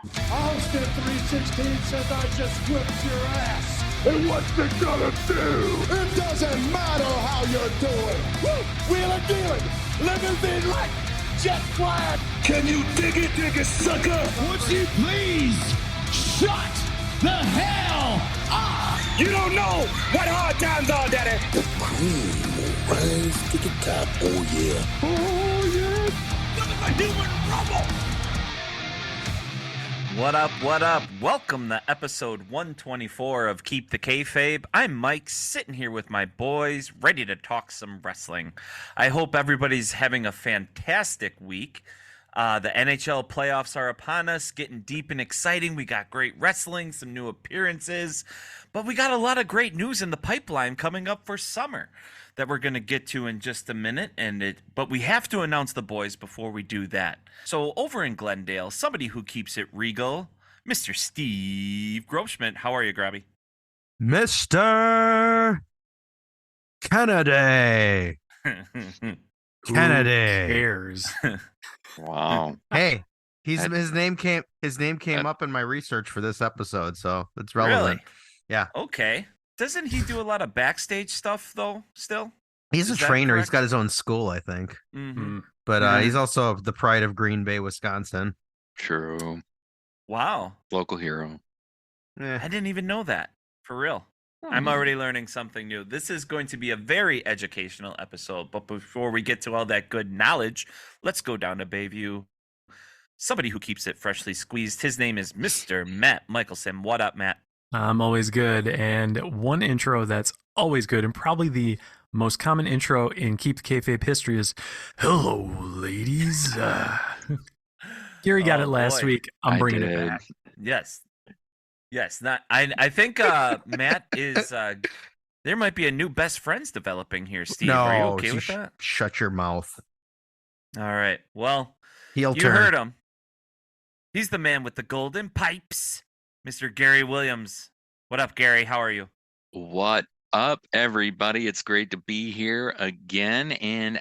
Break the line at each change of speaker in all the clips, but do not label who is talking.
Austin 316 says I just whipped your ass.
And what's it gonna do?
It doesn't matter how you're doing. Woo! Wheeling, dealing, limousine right, jet flying.
Can you dig it, sucker?
Would you please shut the hell up?
You don't know what hard times are, Daddy.
The cream will rise to the top, oh yeah.
Oh, yeah.
Look at the human rumble.
What up, what up? Welcome to episode 124 of Keep the Kayfabe. I'm Mike, sitting here with my boys, ready to talk some wrestling. I hope everybody's having a fantastic week. The NHL playoffs are upon us, getting deep and exciting. We got great wrestling, some new appearances, but we got a lot of great news in the pipeline coming up for summer that we're going to get to in just a minute. But we have to announce the boys before we do that. So over in Glendale, somebody who keeps it regal, Mr. Steve Grobschmidt. How are you, Grabby?
Mr. Kennedy. Kennedy.
Cares.
Wow.
Hey, his name came up in my research for this episode, so it's relevant.
Really?
Yeah.
Okay. Doesn't he do a lot of backstage stuff though? Still,
He's a
Is that
trainer. He's
correct?
got his own school, I think.
Mm-hmm.
But
Yeah.
he's also the pride of Green Bay, Wisconsin.
True.
Wow,
Local hero.
Eh.
I didn't even know that. For real. I'm already learning something new. This is going to be a very educational episode. But before we get to all that good knowledge, let's go down to Bayview. Somebody who keeps it freshly squeezed. His name is Mr. Matt Michelson. What up, Matt?
I'm always good. And one intro that's always good, and probably the most common intro in Keep the Kayfabe history, is "Hello, ladies." Gary got
Oh,
it last
boy.
week. I'm
I
bringing
did.
it back.
Yes. Yes. Not. I think Matt is. There might be a new best friends developing here, Steve. Are you okay with that?
Shut your mouth.
All right. Well,
Heel
you
turn.
heard him. He's the man with the golden pipes, Mr. Gary Williams. What up, Gary? How are you?
What up, everybody? It's great to be here again. And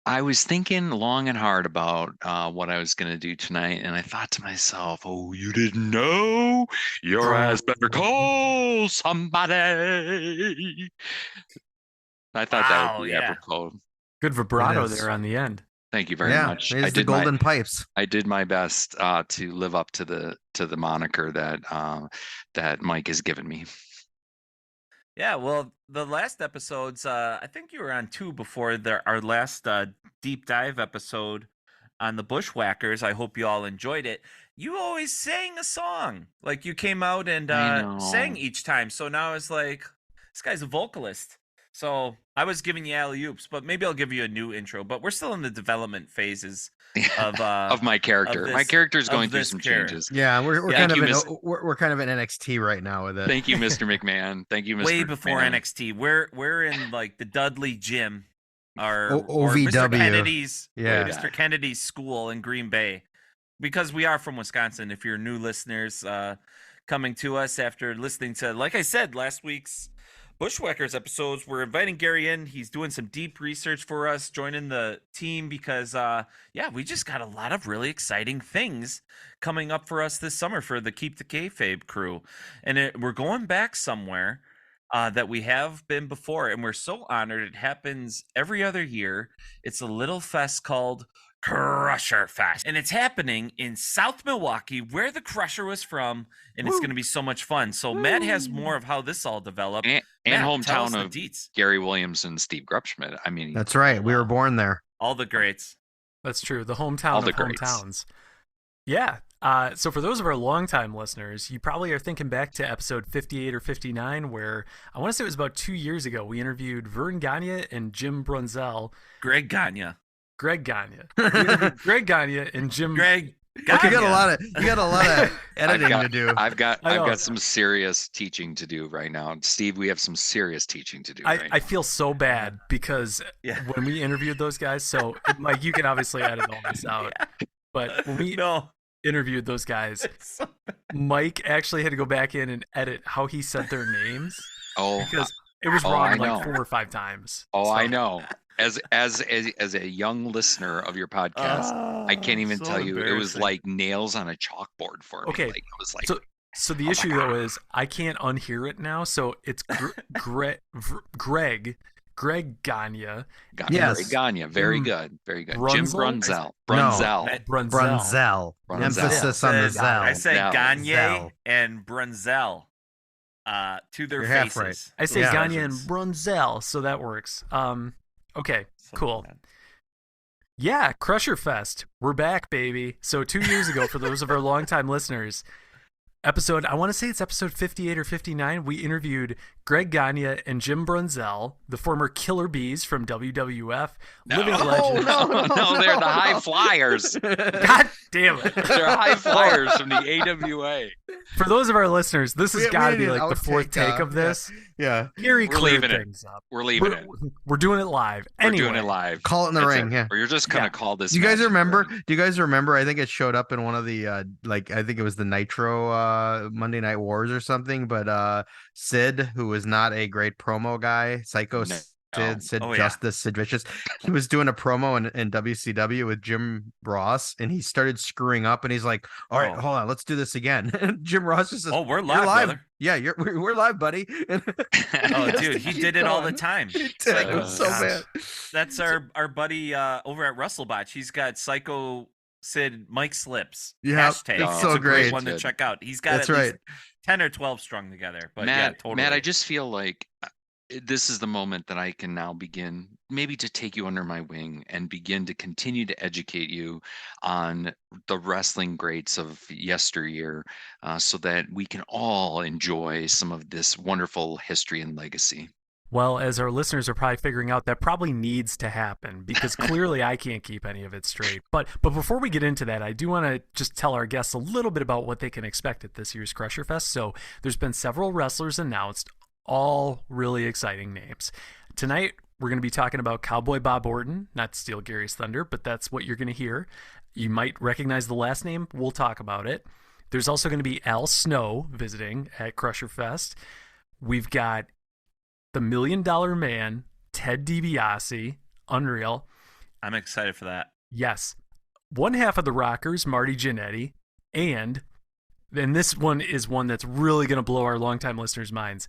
I was thinking long and hard about what I was going to do tonight, and I thought to myself, "Oh, you didn't know? Your ass better call somebody." I thought that
Wow,
would be
yeah.
apropos.
Good vibrato
It is.
there on the end.
Thank you very
Yeah,
much.
there's the golden pipes.
I did my best to live up to the moniker that Mike has given me.
Yeah, well, the last episodes, I think you were on 2 before our last deep dive episode on the Bushwhackers. I hope you all enjoyed it. You always sang a song. Like, you came out and
I know.
sang each time. So now it's like, this guy's a vocalist. So I was giving you alley-oops, but maybe I'll give you a new intro. But we're still in the development phases of
Of my character. My
this-
character is
of
going through
this
some
character.
changes.
Yeah, we're
Yeah,
kind
thank
of
you,
in
Miss-
we're kind of in NXT right now with it.
Thank you, Mr. McMahon. Thank you, Mr.
way before
McMahon.
NXT. We're in like the Dudley Gym, or
OVW.
Mr. Kennedy's
Yeah.
Mr. Kennedy's school in Green Bay, because we are from Wisconsin. If you're new listeners coming to us after listening to, like I said, last week's Bushwhackers episodes, we're inviting Gary in. He's doing some deep research for us, joining the team because we just got a lot of really exciting things coming up for us this summer for the Keep the Kayfabe crew. And we're going back somewhere that we have been before, and we're so honored. It happens every other year. It's a little fest called Crusherfest, and it's happening in South Milwaukee, where the Crusher was from, and it's going to be so much fun. So Matt has more of how this all developed.
And
Matt, tell us
hometown
the
of
deets.
Gary Williams and Steve Grubschmidt. I mean,
That's right. We were born there.
All the greats.
That's true. The hometown
All
of
the greats.
hometowns. Yeah. So for those of our longtime listeners, you probably are thinking back to episode 58 or 59, where I want to say it was about 2 years ago. We interviewed Vern Gagne and Jim Brunzell.
Greg Gagne.
Greg Gagne. We interviewed Greg Gagne and Jim.
Greg
You
Gagne.
got a lot of editing to do.
I've got
I know.
some serious teaching to do right now. Steve, we have some serious teaching to do
I
right
feel so bad because
Yeah.
when we interviewed those guys, so Mike, you can obviously edit all this out, but when we
No.
interviewed those guys,
It's so bad.
Mike actually had to go back in and edit how he said their names
now.
because it was
Oh,
wrong
I
like
know.
4 or 5 times.
Oh,
So-
I know. as a young listener of your podcast, I can't even
so
tell you. It was
embarrassing.
like nails on a chalkboard for me.
Okay,
Like it was like.
So the
my
issue though is I can't unhear it now. So it's Greg Gagne.
Yes.
Gagne. Very good. Very good. Jim
Brunzel?
Brunzel.
Brunzel. Emphasis on the Zell.
I said
Zell.
Gagne
Zell.
and Brunzel. To their
You're half
faces.
right.
I say
Yeah.
Gagne and Brunzel, so that works. Okay, cool. Yeah, Crusherfest. We're back, baby. So 2 years ago, for those of our longtime listeners, I want to say it's episode 58 or 59, we interviewed Greg Gagne and Jim Brunzel, the former Killer Bees from WWF, living legends.
No, they're the High Flyers.
God damn it.
They're High Flyers from the AWA.
For those of our listeners, this has
We
got to
need
be
an
like the fourth
outtake,
take of this.
Yeah.
Gary
We're
cleared
leaving it.
things up.
We're leaving it.
We're doing it live.
We're
Anyway,
doing it live.
Call it in the
That's
ring. Yeah.
Or you're just gonna call this.
Do you guys
match
remember?
during-
Do you guys remember? I think it showed up in one of the I think it was the Nitro Monday Night Wars or something. But Sid, who was not a great promo guy, Psycho
No.
Sid
Oh, yeah.
Justice, Sid Vicious, he was doing a promo in WCW with Jim Ross, and he started screwing up, and he's like, "All right,
Oh.
hold on, let's do this again." And Jim Ross just says,
Oh, we're
"You're
live, brother.
Yeah, we're live, buddy."
Oh, dude, he did it all the time.
He did. It was so
gosh.
bad.
That's our buddy over at WrestleBotch. He's got Psycho Sid Mike Slips.
Yeah,
Hashtag.
it's so
a great
great.
one to
Good.
check out. He's got
That's
at
right.
least 10 or 12 strung together. But
Matt,
yeah, totally.
Matt, I just feel like this is the moment that I can now begin maybe to take you under my wing and begin to continue to educate you on the wrestling greats of yesteryear, so that we can all enjoy some of this wonderful history and legacy.
well, as our listeners are probably figuring out, that probably needs to happen because clearly I can't keep any of it straight. But before we get into that, I do want to just tell our guests a little bit about what they can expect at this year's Crusherfest. So there's been several wrestlers announced, all really exciting names. Tonight, we're going to be talking about Cowboy Bob Orton, not to steal Gary's thunder, but that's what you're going to hear. You might recognize the last name. We'll talk about it. There's also going to be Al Snow visiting at Crusherfest. We've got the $1 Million Man, Ted DiBiase, unreal.
I'm excited for that.
Yes. One half of the Rockers, Marty Jannetty, and this one is one that's really going to blow our longtime listeners' minds.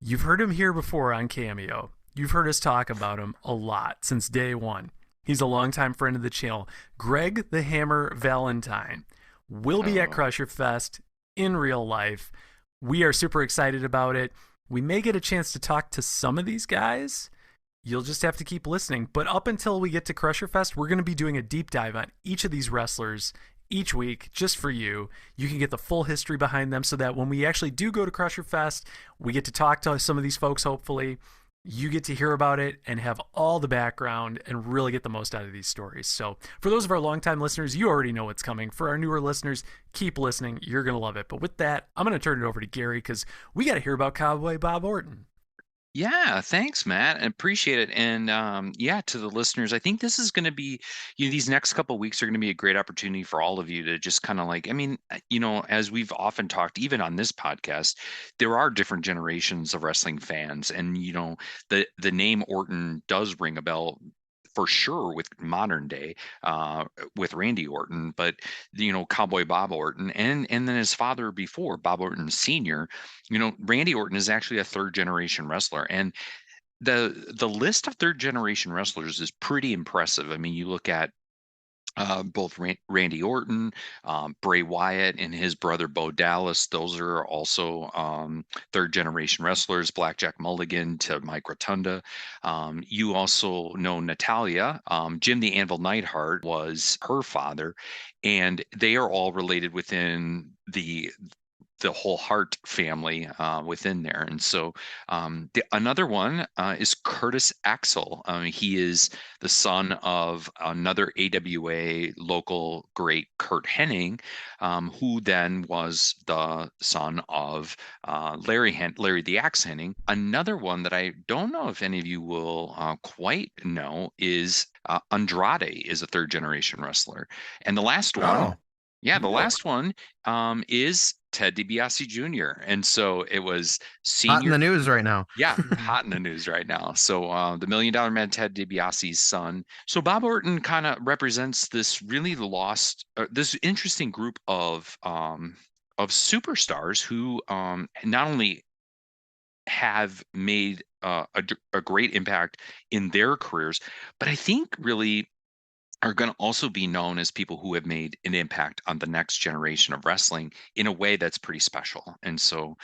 You've heard him here before on Cameo. You've heard us talk about him a lot since day one. He's a longtime friend of the channel. Greg the Hammer Valentine will be at Crusherfest in real life. We are super excited about it. We may get a chance to talk to some of these guys. You'll just have to keep listening. But up until we get to Crusherfest, we're going to be doing a deep dive on each of these wrestlers each week just for you. You can get the full history behind them so that when we actually do go to Crusherfest, we get to talk to some of these folks, hopefully. You get to hear about it and have all the background and really get the most out of these stories. So for those of our longtime listeners, you already know what's coming. For our newer listeners, keep listening. You're going to love it. But with that, I'm going to turn it over to Gary because we got to hear about Cowboy Bob Orton.
Yeah, thanks, Matt. I appreciate it. And yeah, to the listeners, I think this is going to be, these next couple of weeks are going to be a great opportunity for all of you to just kind of like, I mean, as we've often talked, even on this podcast, there are different generations of wrestling fans. And, the name Orton does ring a bell for sure with modern day, with Randy Orton, but Cowboy Bob Orton and then his father before, Bob Orton Sr., Randy Orton is actually a third generation wrestler. And the list of third generation wrestlers is pretty impressive. I mean, you look at both Randy Orton, Bray Wyatt, and his brother Bo Dallas. Those are also third generation wrestlers. Blackjack Mulligan to Mike Rotunda. You also know Natalia. Jim the Anvil Neidhart was her father, and they are all related within the whole Hart family within there. And so another one is Curtis Axel. He is the son of another AWA local great, Kurt Hennig, who then was the son of Larry the Axe Hennig. Another one that I don't know if any of you will quite know is Andrade is a third generation wrestler. And the last one,
Oh.
yeah, the last one is Ted DiBiase Jr. And so it was
Hot in
senior.
the news right now.
Yeah, hot in the news right now. So the $1 Million Man, Ted DiBiase's son. So Bob Orton kind of represents this really lost, this interesting group of superstars who not only have made a great impact in their careers, but I think really are going to also be known as people who have made an impact on the next generation of wrestling in a way that's pretty special. And so,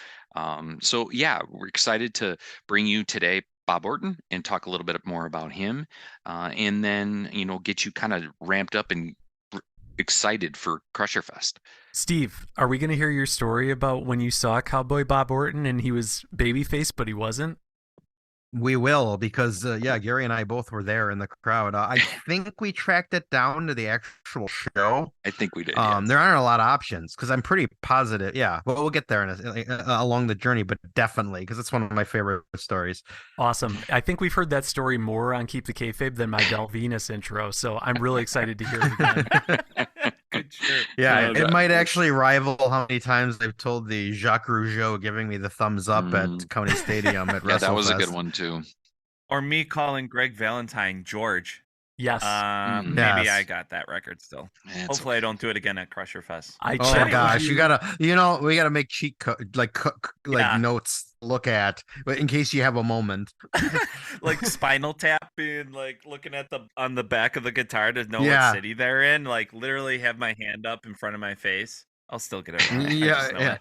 so yeah, we're excited to bring you today Bob Orton and talk a little bit more about him, and then get you kind of ramped up and excited for Crusherfest.
Steve, are we going to hear your story about when you saw Cowboy Bob Orton and he was babyface, but he wasn't?
We will, because Gary and I both were there in the crowd. I think we tracked it down to the actual show.
I think we did. Yes.
There aren't a lot of options because I'm pretty positive. Yeah, well, we'll get there along the journey, but definitely because it's one of my favorite stories.
Awesome. I think we've heard that story more on Keep the Kayfabe than my Del Venus intro, so I'm really excited to hear it again.
Good shirt.
Yeah, it might actually rival how many times they've told the Jacques Rougeau giving me the thumbs up at County Stadium at WrestleFest.
Yeah, that was a good one too.
Or me calling Greg Valentine George.
Yes.
Maybe I got that record still.
Yeah,
Hopefully I don't do it again at Crusherfest.
Oh gosh, we gotta make cheat code notes to look at in case you have a moment.
Like Spinal Tap and like looking at on the back of the guitar to know what city they're in. Like literally have my hand up in front of my face. I'll still get it wrong.
Yeah.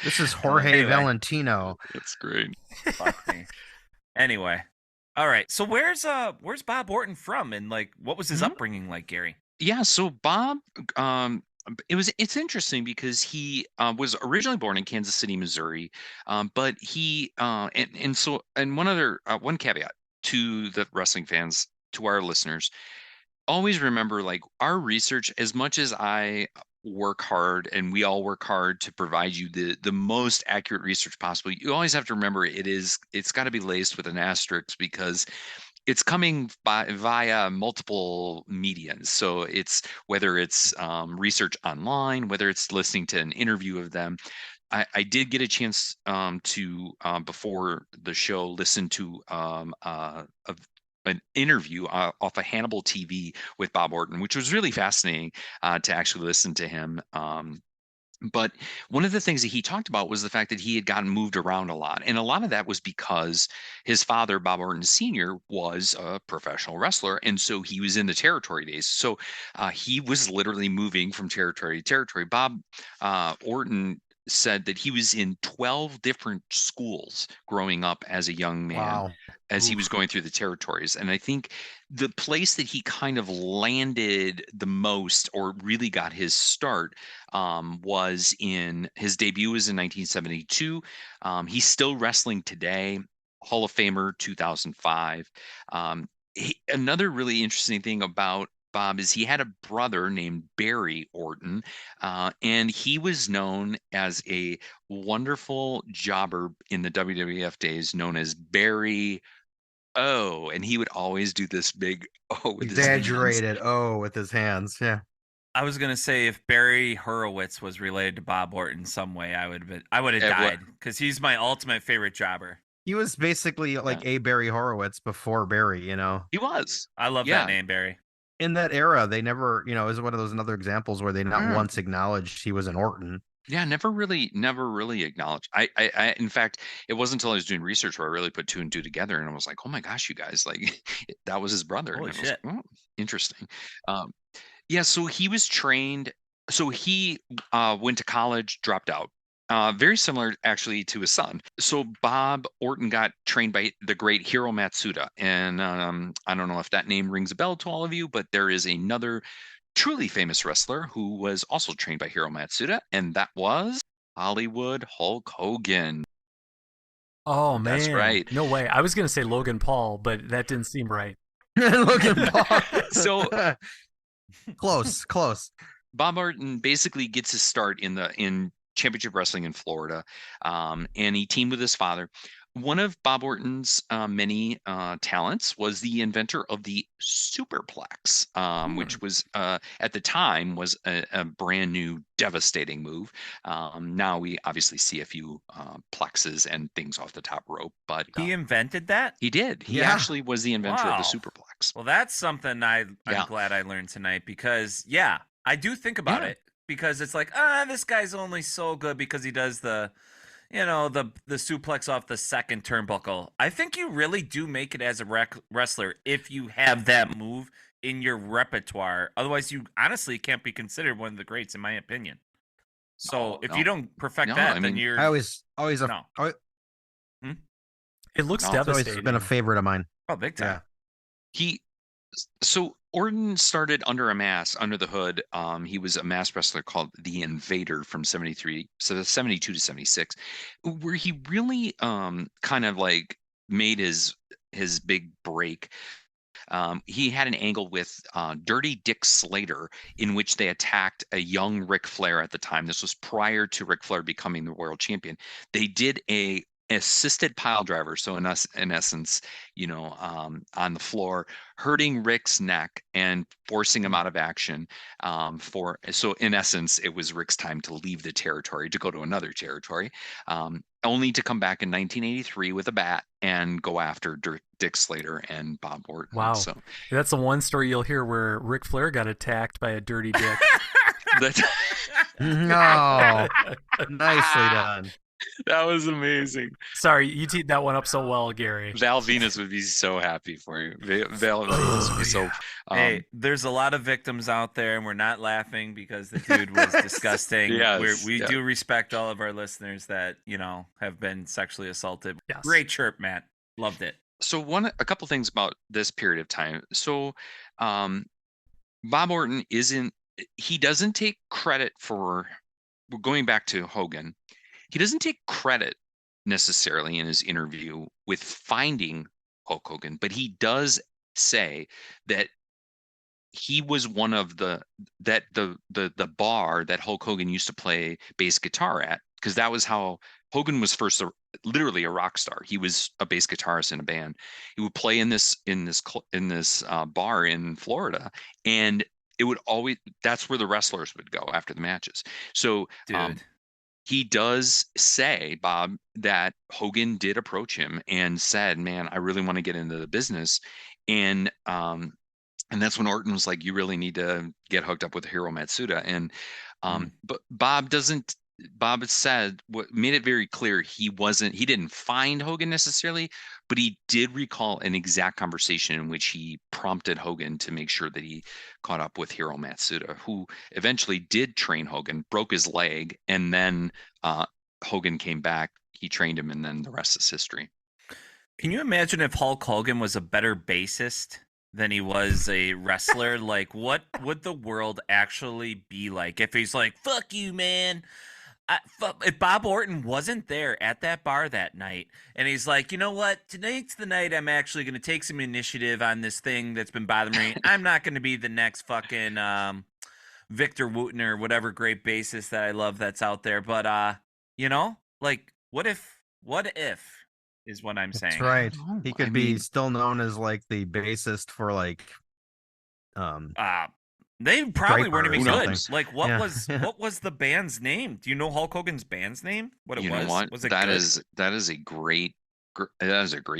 This is Jorge Valentino.
That's great.
Fuck me. Anyway. All right. So where's Bob Orton from, and like what was his upbringing like, Gary?
Yeah, so Bob it's interesting because he was originally born in Kansas City, Missouri. But he and one caveat to the wrestling fans, to our listeners, always remember, like, our research, as much as I work hard and we all work hard to provide you the most accurate research possible, you always have to remember it's got to be laced with an asterisk, because it's coming via multiple mediums. So it's whether it's research online, whether it's listening to an interview of them. I did get a chance to before the show listen to an interview off of Hannibal TV with Bob Orton, which was really fascinating to actually listen to him. But one of the things that he talked about was the fact that he had gotten moved around a lot. And a lot of that was because his father, Bob Orton Sr., was a professional wrestler. And so he was in the territory days. So he was literally moving from territory to territory. Bob Orton said that he was in 12 different schools growing up as a young man, as he was going through the territories. And I think the place that he kind of landed the most, or really got his start, was in his debut was in 1972. He's still wrestling today, Hall of Famer 2005. Another really interesting thing about Bob is he had a brother named Barry Orton, and he was known as a wonderful jobber in the WWF days, known as Barry O, and he would always do this big O with
exaggerated O with his hands. Yeah.
I was gonna say, if Barry Horowitz was related to Bob Orton in some way, I would have died, because he's my ultimate favorite jobber.
He was basically like a Barry Horowitz before Barry,
He was.
I love that name, Barry.
In that era, they never, is one of those another examples where they not once acknowledged he was an Orton.
Yeah, never really acknowledged. I in fact, it wasn't until I was doing research where I really put two and two together, and I was like, oh my gosh, you guys, like, that was his brother.
Holy
and I
shit.
was like, oh, interesting. Yeah, so he was trained. So he went to college, dropped out. Very similar, actually, to his son. So Bob Orton got trained by the great Hiro Matsuda. And I don't know if that name rings a bell to all of you, but there is another truly famous wrestler who was also trained by Hiro Matsuda, and that was Hollywood Hulk Hogan.
Oh, man.
That's right.
No way. I was going to say Logan Paul, but that didn't seem right.
Logan Paul.
So
close.
Bob Orton basically gets his start in Championship Wrestling in Florida, and he teamed with his father. one of Bob Orton's many talents was the inventor of the superplex, which was at the time was a brand new, devastating move. Now we obviously see a few plexes and things off the top rope, but
He invented that?
he did. He
Yeah.
actually was the inventor of the
Wow.
superplex.
Well, that's something I'm
Yeah.
glad I learned tonight because, yeah, I do think about
Yeah.
it because it's like, this guy's only so good because he does the suplex off the second turnbuckle. I think you really do make it as a wrestler if you have that move in your repertoire. Otherwise, you honestly can't be considered one of the greats, in my opinion. So
No,
if
no.
you don't perfect
No,
that,
I
then
mean,
you're
I always
no.
It looks
No, it's
always
devastating.
been a favorite of mine.
Oh, big time.
Yeah.
So Orton started under a mask, under the hood. He was a mask wrestler called the Invader from 73, so 72 to 76, where he really kind of like made his big break. He had an angle with Dirty Dick Slater in which they attacked a young Ric Flair at the time. This was prior to Ric Flair becoming the world champion. They did a assisted pile driver, so in essence, on the floor, hurting Rick's neck and forcing him out of action. So in essence, it was Rick's time to leave the territory to go to another territory, only to come back in 1983 with a bat and go after Dick Slater and Bob Orton.
Wow.
So
That's the one story you'll hear where Ric Flair got attacked by a dirty dick.
No, nicely done.
That was amazing.
Sorry, you teed that one up so well, Gary.
Val Venus would be so happy for you. Val Venus would be so.
Hey, there's a lot of victims out there, and we're not laughing because the dude was disgusting.
Yes,
We do respect all of our listeners that have been sexually assaulted.
Yes.
Great chirp, Matt. Loved it.
So a couple things about this period of time. So Bob Orton he doesn't take credit for, going back to Hogan, he doesn't take credit necessarily in his interview with finding Hulk Hogan, but he does say that he was one of the bar that Hulk Hogan used to play bass guitar at, because that was how Hogan was first literally a rock star. He was a bass guitarist in a band. He would play in this bar in Florida, and it would always, that's where the wrestlers would go after the matches. So
Dude.
he does say, Bob, that Hogan did approach him and said, "Man, I really want to get into the business." And that's when Orton was like, "You really need to get hooked up with Hiro Matsuda." And but Bob said, what made it very clear, he didn't find Hogan necessarily, but he did recall an exact conversation in which he prompted Hogan to make sure that he caught up with Hiro Matsuda, who eventually did train Hogan, broke his leg, and then Hogan came back, he trained him, and then the rest is history.
Can you imagine if Hulk Hogan was a better bassist than he was a wrestler? Like, what would the world actually be like if he's like, "Fuck you, man"? If Bob Orton wasn't there at that bar that night, and he's like, "You know what? Tonight's the night I'm actually going to take some initiative on this thing that's been bothering me. I'm not going to be the next fucking Victor Wooten or whatever great bassist that I love that's out there." But like, what if is what I'm saying.
That's right.
No,
He could be still known as like the bassist for like
They probably
Draper
weren't even
or
good.
something.
Like, what was the band's name? Do you know Hulk Hogan's band's name? What it
You
was?
know what?
Was it
That
good?
is a great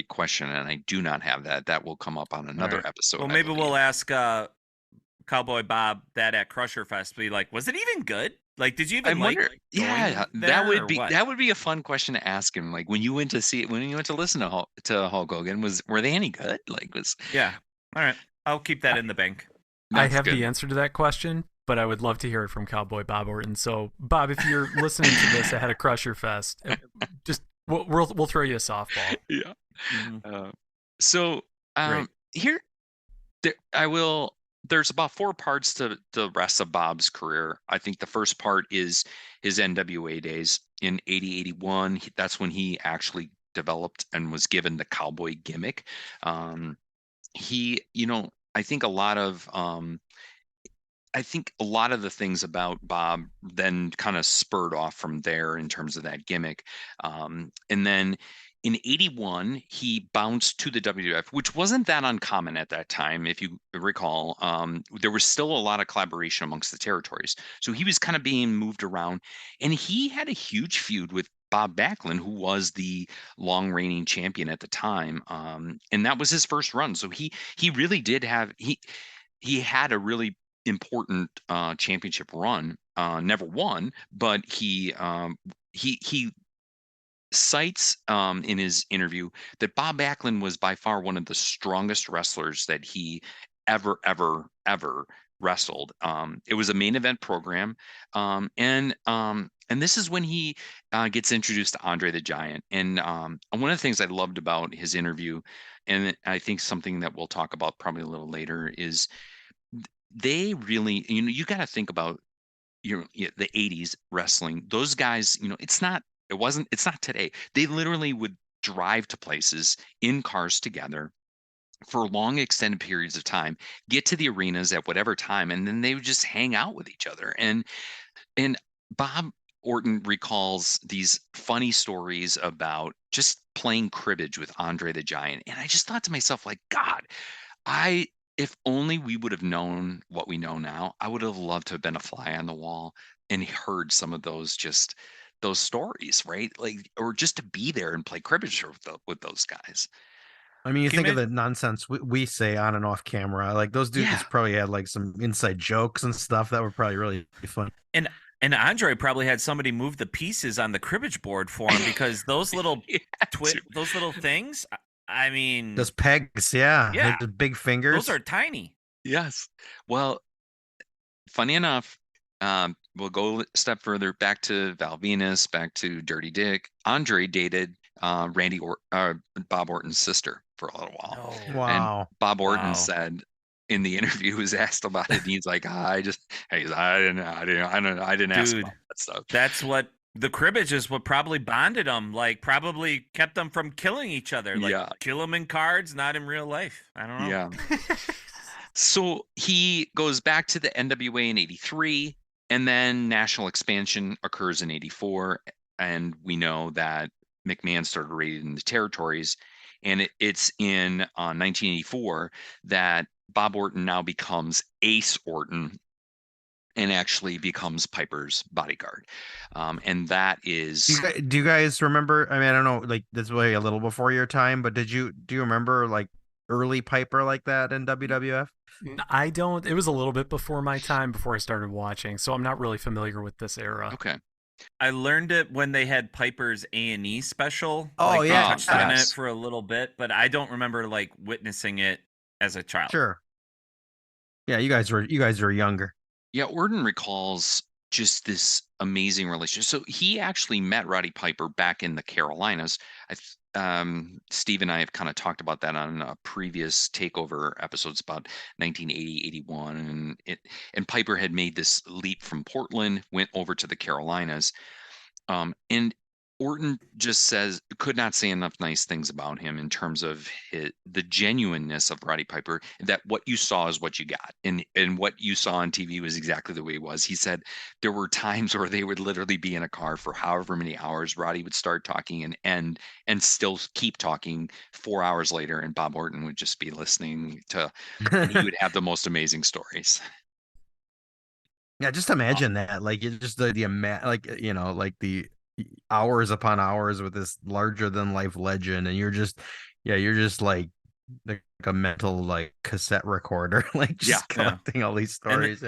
question, and I do not have that. That will come up on another
right.
episode.
Well,
I
maybe
believe.
we'll ask Cowboy Bob that at Crusherfest. Be like, was it even good? Like, did you
I
even
wonder.
like?
Yeah,
going
that
there,
would
or
be
what?
that would be a fun question to ask him. Like when you went to listen to Hulk Hogan, were they any good? Like
Yeah. All right. I'll keep that in the bank.
I
That's
have
good.
the answer to that question, but I would love to hear it from Cowboy Bob Orton. So, Bob, if you're listening to this ahead of Crusherfest, just we'll throw you a softball.
Yeah.
Mhm.
So
Great.
here, there's about 4 parts to the rest of Bob's career. I think the first part is his NWA days in 80, 81. That's when he actually developed and was given the cowboy gimmick. I think a lot of the things about Bob then kind of spurred off from there in terms of that gimmick. And then in 81, he bounced to the WWF, which wasn't that uncommon at that time. If you recall, there was still a lot of collaboration amongst the territories. So he was kind of being moved around, and he had a huge feud with Bob Backlund, who was the long reigning champion at the time. And that was his first run. So he really did have, he had a really important championship run. Never won, but he cites in his interview that Bob Backlund was by far one of the strongest wrestlers that he ever wrestled. It was a main event program, and this is when he gets introduced to Andre the Giant. And one of the things I loved about his interview, and I think something that we'll talk about probably a little later, is they really, you got to think about the 80s wrestling. Those guys, it's not today. They literally would drive to places in cars together for long extended periods of time, get to the arenas at whatever time, and then they would just hang out with each other. And Bob Orton recalls these funny stories about just playing cribbage with Andre the Giant. And I just thought to myself, like, God, if only we would have known what we know now, I would have loved to have been a fly on the wall and heard some of those stories, right? Like, or just to be there and play cribbage with those guys.
I mean, you think of the nonsense we say on and off camera. Like those dudes probably had like some inside jokes and stuff that were probably really fun.
And Andre probably had somebody move the pieces on the cribbage board for him, because those little those little things. I mean,
those pegs, like the big fingers.
Those are tiny.
Yes. Well, funny enough, we'll go a step further back to Val Venus, back to Dirty Dick. Andre dated Bob Orton's sister for a little while.
Oh, wow.
And Bob Orton said in the interview, was asked about it, and he's like, I didn't ask about that stuff.
That's what the cribbage is. What probably bonded them, like probably kept them from killing each other. Like kill them in cards, not in real life. I don't know.
Yeah. So he goes back to the NWA in 83, and then national expansion occurs in 84. And we know that McMahon started raiding the territories. And it's in 1984 that Bob Orton now becomes Ace Orton and actually becomes Piper's bodyguard. And that is...
Do you guys remember? I mean, I don't know, like this is way a little before your time, but do you remember like early Piper like that in WWF?
I don't. It was a little bit before my time, before I started watching, so I'm not really familiar with this era.
Okay.
I learned it when they had Piper's A&E special.
Oh,
They touched on it for a little bit, but I don't remember like witnessing it as a child.
Sure. Yeah, you guys were younger.
Yeah, Orton recalls just this amazing relationship. So he actually met Roddy Piper back in the Carolinas. Steve and I have kind of talked about that on previous takeover episodes about 1980, 81, and Piper had made this leap from Portland, went over to the Carolinas, and Orton just could not say enough nice things about him in terms of the genuineness of Roddy Piper, that what you saw is what you got. And what you saw on TV was exactly the way it was. He said there were times where they would literally be in a car for however many hours. Roddy would start talking and end and still keep talking 4 hours later. And Bob Orton would just be listening and he would have the most amazing stories.
Yeah, just imagine that. Like, it's just the hours upon hours with this larger than life legend, and you're just like a mental like cassette recorder, like just collecting all these stories.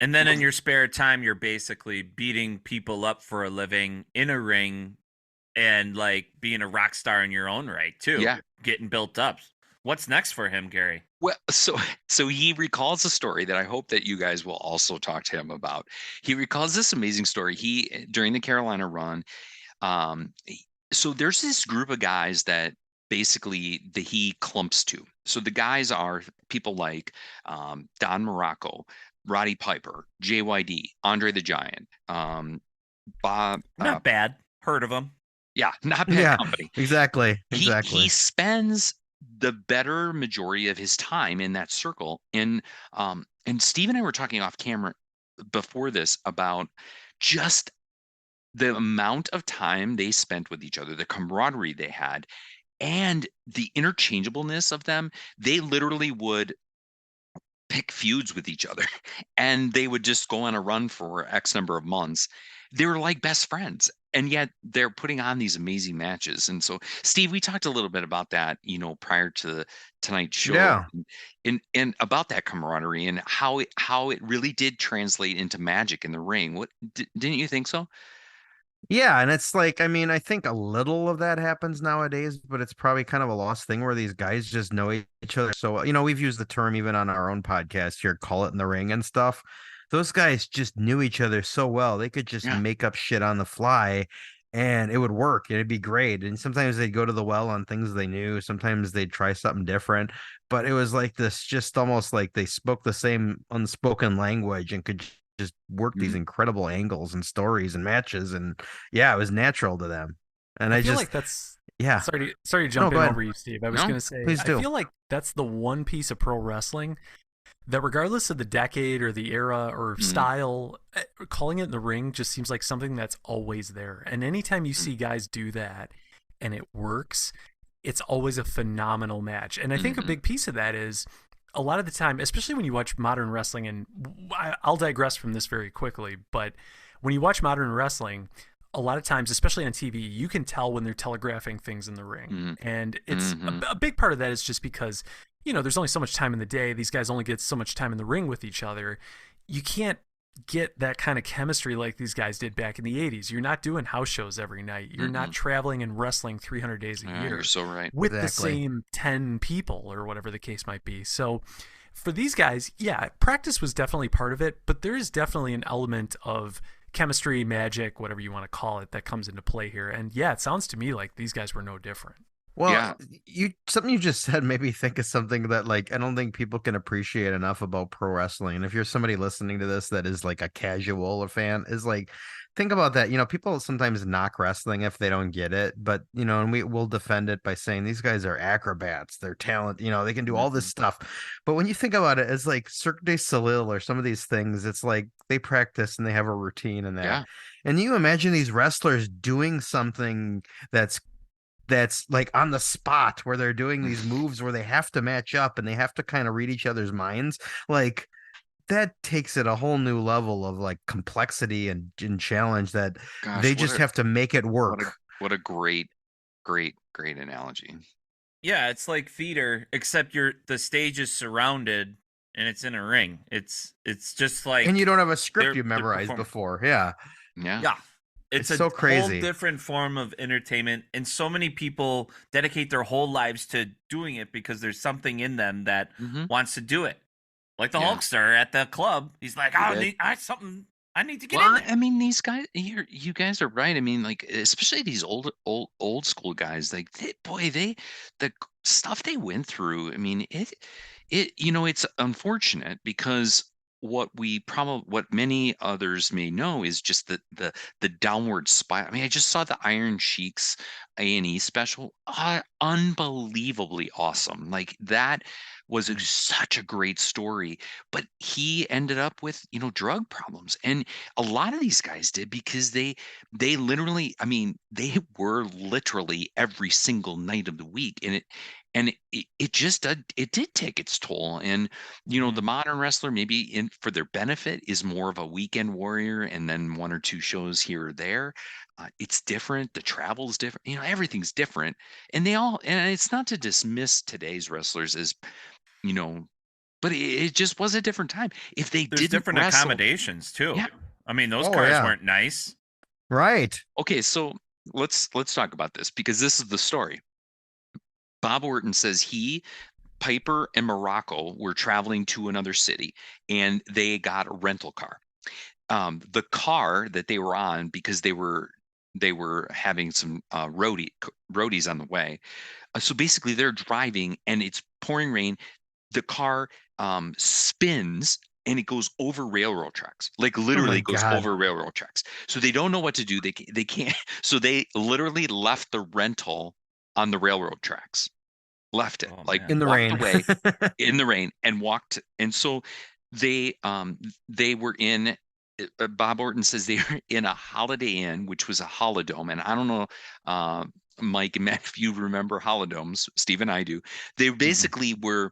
And then in your spare time, you're basically beating people up for a living in a ring, and like being a rock star in your own right too.
Yeah,
getting built up. What's next for him, Gary?
Well, so he recalls a story that I hope that you guys will also talk to him about. He recalls this amazing story. During the Carolina run, so there's this group of guys that basically he clumps to. So the guys are people like Don Morocco, Roddy Piper, JYD, Andre the Giant, Bob.
Not bad. Heard of him.
Yeah, not bad company.
Exactly.
He spends the better majority of his time in that circle. And Steve and I were talking off camera before this about just the amount of time they spent with each other, the camaraderie they had, and the interchangeableness of them, they literally would pick feuds with each other and they would just go on a run for X number of months. They were like best friends. And yet they're putting on these amazing matches. And so, Steve, we talked a little bit about that, prior to tonight's show,
Yeah.
and about that camaraderie and how it really did translate into magic in the ring. What didn't you think so?
Yeah, and it's like, I mean, I think a little of that happens nowadays, but it's probably kind of a lost thing where these guys just know each other so well. We've used the term even on our own podcast here, call it in the ring and stuff. Those guys just knew each other so well. They could just
Yeah.
make up shit on the fly and it would work. It'd be great. And sometimes they'd go to the well on things they knew. Sometimes they'd try something different. But it was like this, just almost like they spoke the same unspoken language and could just work these incredible angles and stories and matches, and yeah, it was natural to them. And
I feel like that's
yeah.
Sorry to jump in over you, Steve. I was going to say,
please do.
I feel like that's the one piece of pro wrestling that, regardless of the decade or the era or style, calling it in the ring just seems like something that's always there. And anytime you see guys do that and it works, it's always a phenomenal match. And I think a big piece of that is, a lot of the time, especially when you watch modern wrestling, and I'll digress from this very quickly, but when you watch modern wrestling, a lot of times, especially on TV, you can tell when they're telegraphing things in the ring. And it's a big part of that is just because, there's only so much time in the day. These guys only get so much time in the ring with each other. You can't get that kind of chemistry like these guys did back in the 80s. You're not doing house shows every night. You're not traveling and wrestling 300 days a year.
You're so right.
With the same 10 people or whatever the case might be. So for these guys, yeah, practice was definitely part of it, but there is definitely an element of chemistry, magic, whatever you want to call it, that comes into play here. And yeah, it sounds to me like these guys were no different.
Well, something you just said made me think of something that, like, I don't think people can appreciate enough about pro wrestling. And if you're somebody listening to this that is like a casual or fan, is like, think about that. People sometimes knock wrestling if they don't get it, but and we will defend it by saying these guys are acrobats, they're talent, they can do all this stuff. But when you think about it, it's like Cirque du Soleil or some of these things, it's like they practice and they have a routine and that.
Yeah.
And you imagine these wrestlers doing something that's like on the spot, where they're doing these moves where they have to match up and they have to kind of read each other's minds. Like, that takes it a whole new level of like complexity and challenge that they just have to make it work.
What a great analogy.
Yeah, it's like theater, except the stage is surrounded and it's in a ring. It's just like,
and you don't have a script you memorized before. Yeah. It's so crazy.
Whole different form of entertainment, and so many people dedicate their whole lives to doing it because there's something in them that wants to do it. Like the Hulkster at the club, he's like, I need to get in there.
I mean, these guys, you guys are right. I mean, like, especially these old school guys, like, the stuff they went through. I mean, it's unfortunate because what many others may know is just the downward spiral. I mean, I just saw the Iron Sheik's A&E special, unbelievably awesome. Like, that was such a great story, but he ended up with drug problems, and a lot of these guys did because they literally, I mean, they were literally every single night of the week, and it just it did take its toll. And the modern wrestler, maybe for their benefit, is more of a weekend warrior and then one or two shows here or there. It's different. The travel's different. Everything's different, and it's not to dismiss today's wrestlers as but it just was a different time. If they
There's different accommodations too.
Yeah.
I mean, those cars weren't nice.
Right.
Okay, so let's talk about this, because this is the story. Bob Orton says Piper and Morocco were traveling to another city, and they got a rental car. The car that they were on, because they were having some roadies on the way. So basically, they're driving, and it's pouring rain. The car spins and it goes over railroad tracks, like literally goes over railroad tracks. So they don't know what to do. They can't. So they literally left the rental on the railroad tracks, left it
in the rain,
away in the rain, and walked. And so they were in Bob Orton says they were in a Holiday Inn, which was a holodome, and I don't know, Mike and Matt, if you remember holodomes. Steve and I do. They basically were.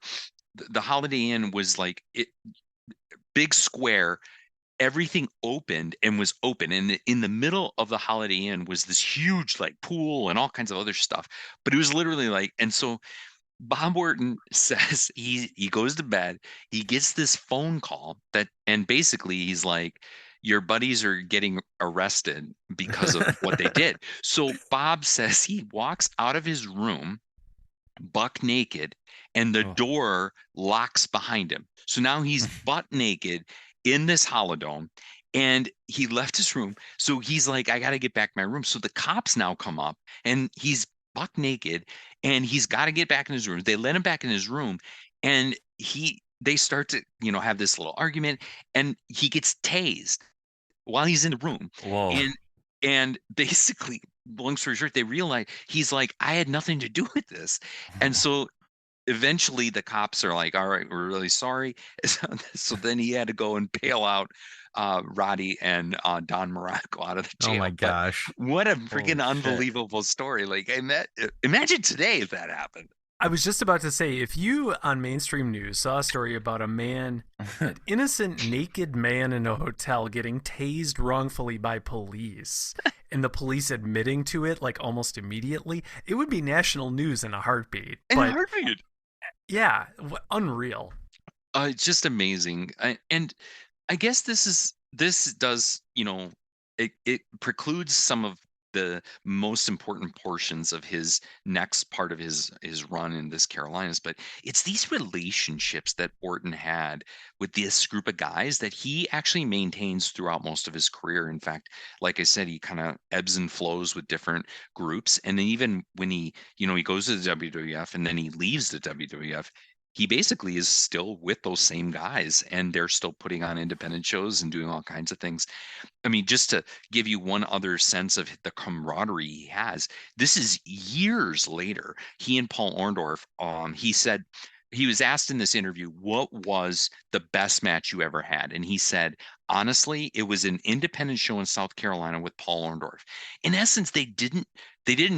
The Holiday Inn was like big square. Everything opened and was open, and in the middle of the Holiday Inn was this huge like pool and all kinds of other stuff. But it was literally like, and so Bob Orton says he goes to bed, he gets this phone call and basically he's like, your buddies are getting arrested because of what they did. So Bob says he walks out of his room buck naked, and the door locks behind him. So now he's butt naked in this holodome, and he left his room. So he's like, I got to get back to my room. So the cops now come up, and he's buck naked, and he's got to get back in his room. They let him back in his room, and they start to, have this little argument, and he gets tased while he's in the room.
Whoa.
And basically, long story short, they realize he's like, I had nothing to do with this. And so eventually the cops are like, all right, we're really sorry. So then he had to go and bail out Roddy and Don Morocco out of the jail.
Oh my gosh.
But what a freaking unbelievable story. Like, imagine today if that happened.
I was just about to say, if you on mainstream news saw a story about an innocent naked man in a hotel getting tased wrongfully by police, and the police admitting to it like almost immediately, it would be national news in a heartbeat. Yeah, unreal.
It's just amazing. And I guess this does, it precludes some of the most important portions of his next part of his run in this Carolinas, but it's these relationships that Orton had with this group of guys that he actually maintains throughout most of his career. In fact, like I said, he kind of ebbs and flows with different groups, and then even when he goes to the WWF and then he leaves the WWF, he basically is still with those same guys, and they're still putting on independent shows and doing all kinds of things. I mean, just to give you one other sense of the camaraderie he has, this is years later. He and Paul Orndorff, he said, he was asked in this interview, what was the best match you ever had? And he said, honestly, it was an independent show in South Carolina with Paul Orndorff. In essence, they didn't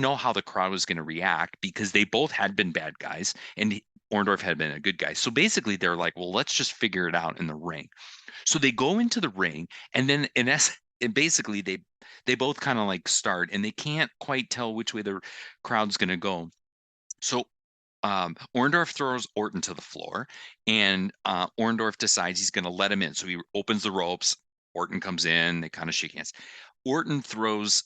know how the crowd was going to react because they both had been bad guys, and Orndorff had been a good guy. So basically they're like, well, let's just figure it out in the ring. So they go into the ring, and then basically they both kind of like start, and they can't quite tell which way the crowd's going to go. So Orndorff throws Orton to the floor, and Orndorff decides he's going to let him in. So he opens the ropes. Orton comes in. They kind of shake hands. Orton throws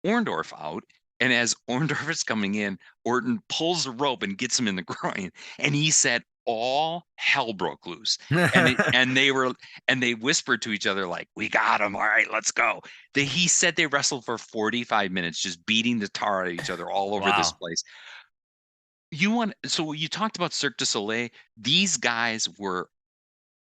Orndorff out, and as Orndorff is coming in, Orton pulls the rope and gets him in the groin. And he said, all hell broke loose. And they whispered to each other like, we got him. All right, let's go. He said they wrestled for 45 minutes, just beating the tar out of each other all over this place. So you talked about Cirque du Soleil. These guys were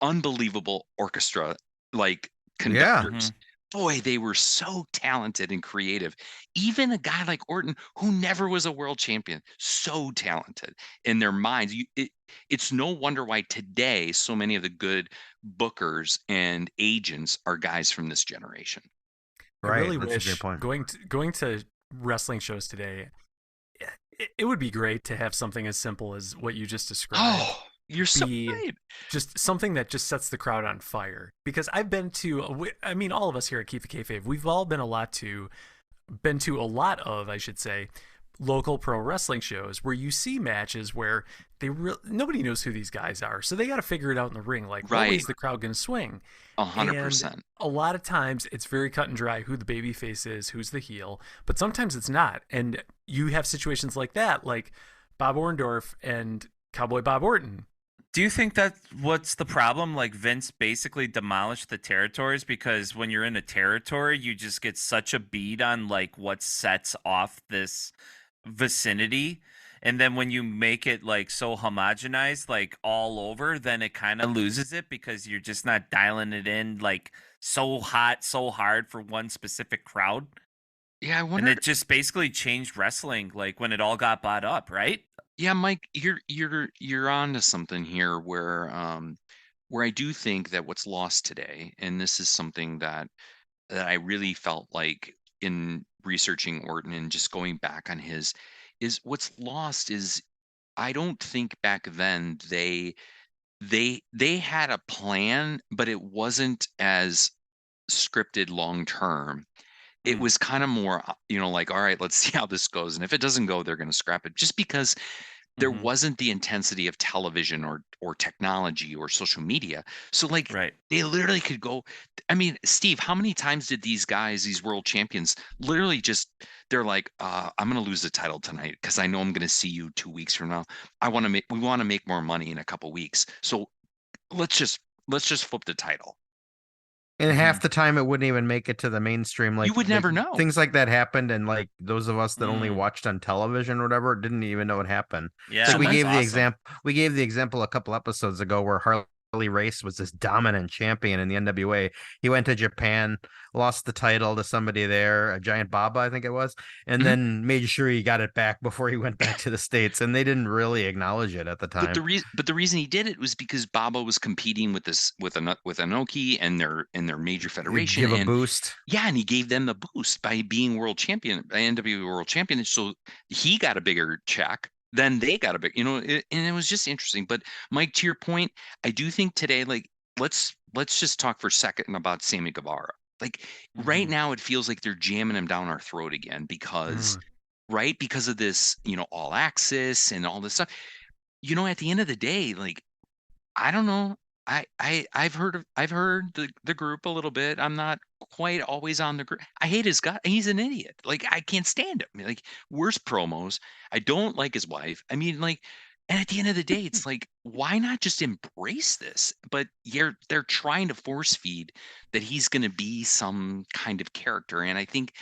unbelievable orchestra, like conductors. Boy, they were so talented and creative. Even a guy like Orton, who never was a world champion, so talented in their minds. It's no wonder why today so many of the good bookers and agents are guys from this generation.
Right, I really wish going to wrestling shows today, it would be great to have something as simple as what you just described.
Oh, you're so right.
Just something that just sets the crowd on fire. Because I've been to, I mean, all of us here at Keep the Kayfabe, we've all been to a lot of, I should say, local pro wrestling shows where you see matches where nobody knows who these guys are, so they got to figure it out in the ring. Like, what is the crowd going to swing?
100%.
A lot of times it's very cut and dry who the baby face is, who's the heel, but sometimes it's not. And you have situations like that, like Bob Orndorff and Cowboy Bob Orton.
Do you think that's what's the problem? Like, Vince basically demolished the territories because when you're in a territory, you just get such a beat on like what sets off this vicinity. And then when you make it like so homogenized, like all over, then it kind of loses it because you're just not dialing it in like so hot, so hard for one specific crowd.
Yeah, I wonder.
And it just basically changed wrestling, like when it all got bought up, right?
Yeah, Mike, you're on to something here where where I do think that what's lost today, and this is something that I really felt like in researching Orton and just going back on his, is what's lost is I don't think back then they had a plan, but it wasn't as scripted long term. It was kind of more, like, all right, let's see how this goes. And if it doesn't go, they're going to scrap it, just because there wasn't the intensity of television or technology or social media. So like
Right.
they literally could go. I mean, Steve, how many times did these guys, these world champions, literally just, they're like, I'm gonna lose the title tonight because I know I'm gonna see you 2 weeks from now. We want to make more money in a couple weeks. So let's just flip the title.
And half the time it wouldn't even make it to the mainstream. Like
You would never know.
things like that happened, and like those of us that only watched on television or whatever didn't even know what happened.
Yeah,
So we
that's
gave the
awesome.
example. We gave the example a couple episodes ago where Harley Race was this dominant champion in the NWA. He went to Japan, lost the title to somebody there, a Giant Baba, I think it was, and then made sure he got it back before he went back to the States. And they didn't really acknowledge it at the time.
But the reason he did it was because Baba was competing with Inoki and their major federation.
Give a boost.
Yeah, and he gave them the boost by being world champion, by NWA world champion. So he got a bigger check. Then they got a big, and it was just interesting. But Mike, to your point, I do think today, like, let's just talk for a second about Sammy Guevara. Like right now, it feels like they're jamming him down our throat again because of this, all access and all this stuff. At the end of the day, like, I don't know. I've heard the group a little bit. I'm not quite always on the group. I hate his guy. He's an idiot. Like, I can't stand him. Like, worst promos. I don't like his wife. I mean, like, and at the end of the day, it's like, why not just embrace this? But they're trying to force feed that he's going to be some kind of character, and I think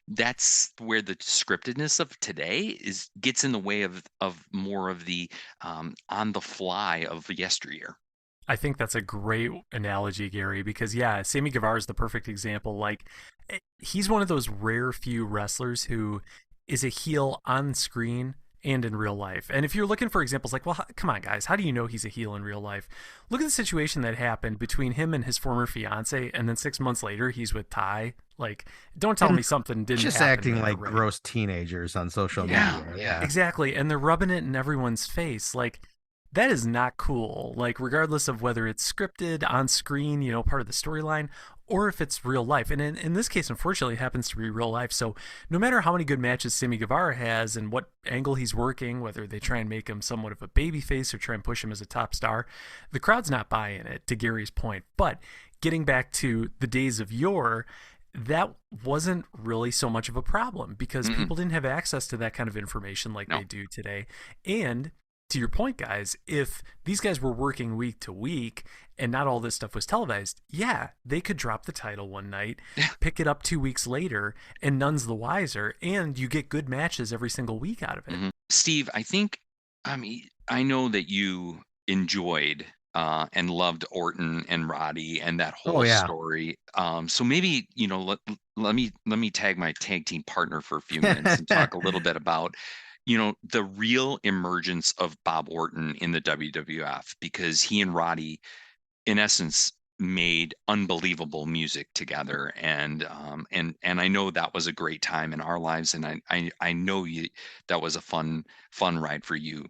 that's where the scriptedness of today gets in the way of more of the on the fly of yesteryear.
I think that's a great analogy, Gary, because yeah, Sammy Guevara is the perfect example. Like, he's one of those rare few wrestlers who is a heel on screen and in real life. And if you're looking for examples, like, well, come on, guys, how do you know he's a heel in real life? Look at the situation that happened between him and his former fiance, and then 6 months later, he's with Ty. Like, don't tell me something didn't
just
happen
acting
there,
like
right?
gross teenagers on social media. Yeah,
Exactly. And they're rubbing it in everyone's face. Like, that is not cool. Like, regardless of whether it's scripted, on screen, part of the storyline, or if it's real life. And in this case, unfortunately, it happens to be real life. So no matter how many good matches Sammy Guevara has and what angle he's working, whether they try and make him somewhat of a babyface or try and push him as a top star, the crowd's not buying it, to Gary's point. But getting back to the days of yore, that wasn't really so much of a problem because people didn't have access to that kind of information like they do today. And to your point, guys, if these guys were working week to week and not all this stuff was televised, yeah, they could drop the title one night, pick it up 2 weeks later, and none's the wiser, and you get good matches every single week out of it.
Steve, I know that you enjoyed and loved Orton and Roddy and that whole story. So maybe, let me tag my tag team partner for a few minutes and talk a little bit about the real emergence of Bob Orton in the WWF, because he and Roddy, in essence, made unbelievable music together, and I know that was a great time in our lives, and I know that was a fun ride for you.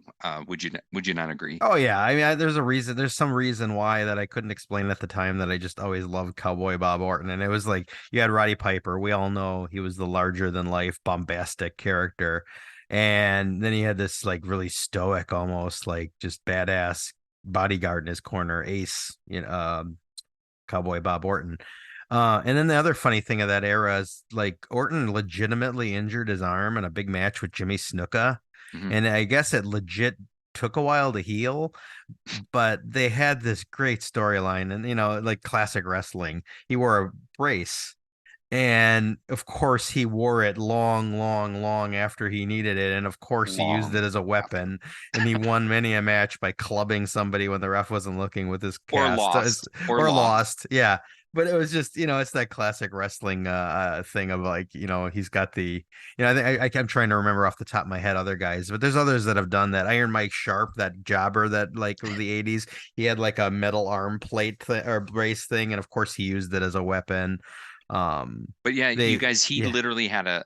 Would you not agree?
Oh yeah, I mean, there's some reason why that I couldn't explain at the time, that I just always loved Cowboy Bob Orton. And it was like, you had Roddy Piper, we all know he was the larger than life bombastic character, and then he had this like really stoic, almost like just badass bodyguard in his corner, Ace, Cowboy Bob Orton. And then the other funny thing of that era is, like, Orton legitimately injured his arm in a big match with Jimmy Snuka. And I guess it legit took a while to heal, but they had this great storyline, and like classic wrestling, he wore a brace, and of course he wore it long after he needed it, and of course he used it as a weapon, and he won many a match by clubbing somebody when the ref wasn't looking with his cast.
Or lost.
Yeah, But it was just, it's that classic wrestling thing of like, he's got the, I think I'm trying to remember off the top of my head other guys, but there's others that have done that. Iron Mike Sharp, that jobber that like of the 80s, he had like a metal arm plate or brace thing, and of course he used it as a weapon.
But yeah, you guys, he literally had a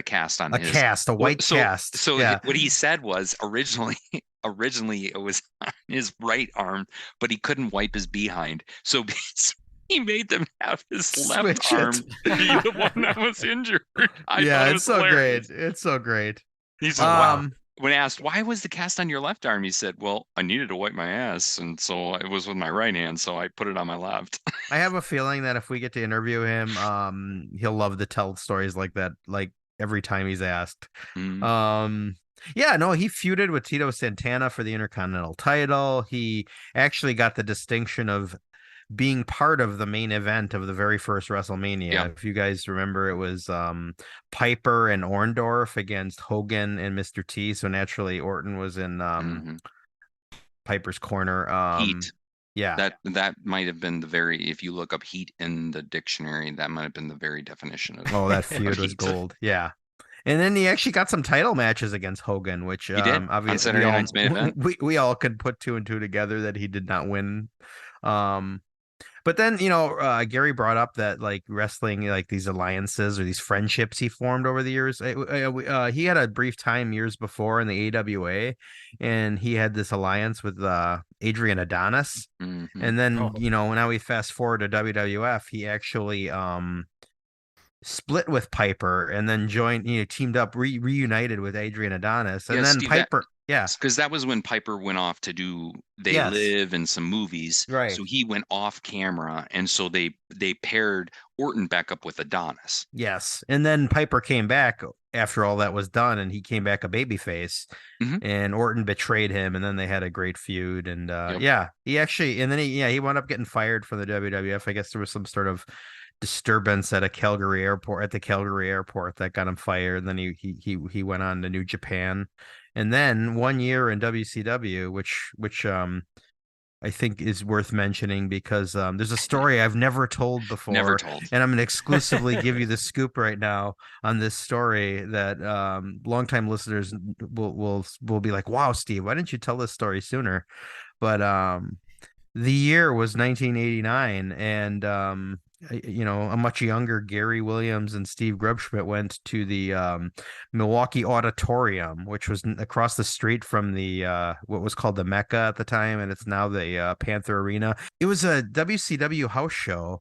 cast on
a
his
cast, a white cast.
So
yeah.
what he said was originally it was on his right arm, but he couldn't wipe his behind, so he made them have his left arm be the one that was injured.
It's so hilarious. Great. It's so great.
He said, wow. When asked why was the cast on your left arm, he said, well, I needed to wipe my ass, and so it was with my right hand, so I put it on my left.
I have a feeling that if we get to interview him, he'll love to tell stories like that, like every time he's asked. He feuded with Tito Santana for the Intercontinental title. He actually got the distinction of being part of the main event of the very first WrestleMania. Yeah. If you guys remember, it was Piper and Orndorff against Hogan and Mr. T. So naturally, Orton was in Piper's corner.
Heat.
Yeah.
That might have been if you look up heat in the dictionary, that might have been the very definition of
that feud was gold. Yeah. And then he actually got some title matches against Hogan, which
he did.
Obviously we all could put two and two together that he did not win. But then, Gary brought up that like wrestling, like these alliances or these friendships he formed over the years. He had a brief time years before in the AWA, and he had this alliance with Adrian Adonis. Mm-hmm. And then, now we fast forward to WWF, he actually split with Piper and then teamed up, reunited with Adrian Adonis. And then Steve, Piper... Yeah,
because that was when Piper went off to do They Live and some movies.
Right.
So he went off camera, and so they paired Orton back up with Adonis.
Yes, and then Piper came back after all that was done, and he came back a babyface, and Orton betrayed him, and then they had a great feud. And he actually, and then he wound up getting fired from the WWF. I guess there was some sort of disturbance at the Calgary airport that got him fired. And then he went on to New Japan. And then 1 year in WCW, which I think is worth mentioning because there's a story I've never told before.
Never told.
And I'm going to exclusively give you the scoop right now on this story that longtime listeners will be like, wow, Steve, why didn't you tell this story sooner? But the year was 1989, and a much younger Gary Williams and Steve Grubschmidt went to the Milwaukee Auditorium, which was across the street from the what was called the Mecca at the time, and it's now the Panther Arena. It was a WCW house show,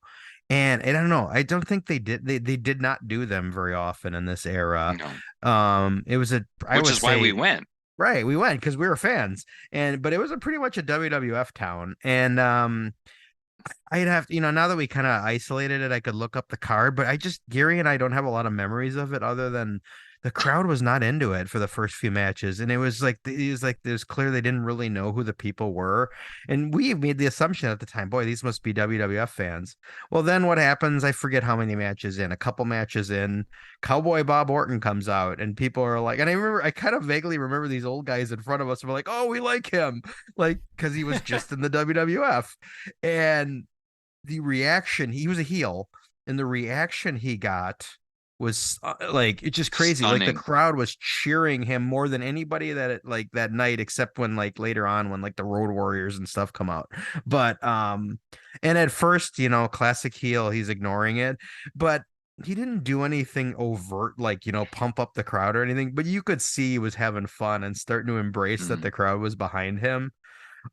and I don't know. I don't think they did not do them very often in this era.
No.
It was
which is why we went.
Right, we went because we were fans, but it was pretty much a WWF town, and I'd have now that we kind of isolated it, I could look up the card, but Gary and I don't have a lot of memories of it other than the crowd was not into it for the first few matches, and it was clear they didn't really know who the people were, and we made the assumption at the time, boy, these must be WWF fans. Well, then what happens? I forget how many matches in. A couple matches in, Cowboy Bob Orton comes out, and people are like, and I kind of vaguely remember these old guys in front of us were like, oh, we like him, like because he was just in the WWF, and the reaction, he was a heel, and the reaction he got was it's just crazy.
Stunning.
Like the crowd was cheering him more than anybody that night, except when later on when the Road Warriors and stuff come out. But and at first, classic heel, he's ignoring it, but he didn't do anything overt, pump up the crowd or anything, but you could see he was having fun and starting to embrace that the crowd was behind him.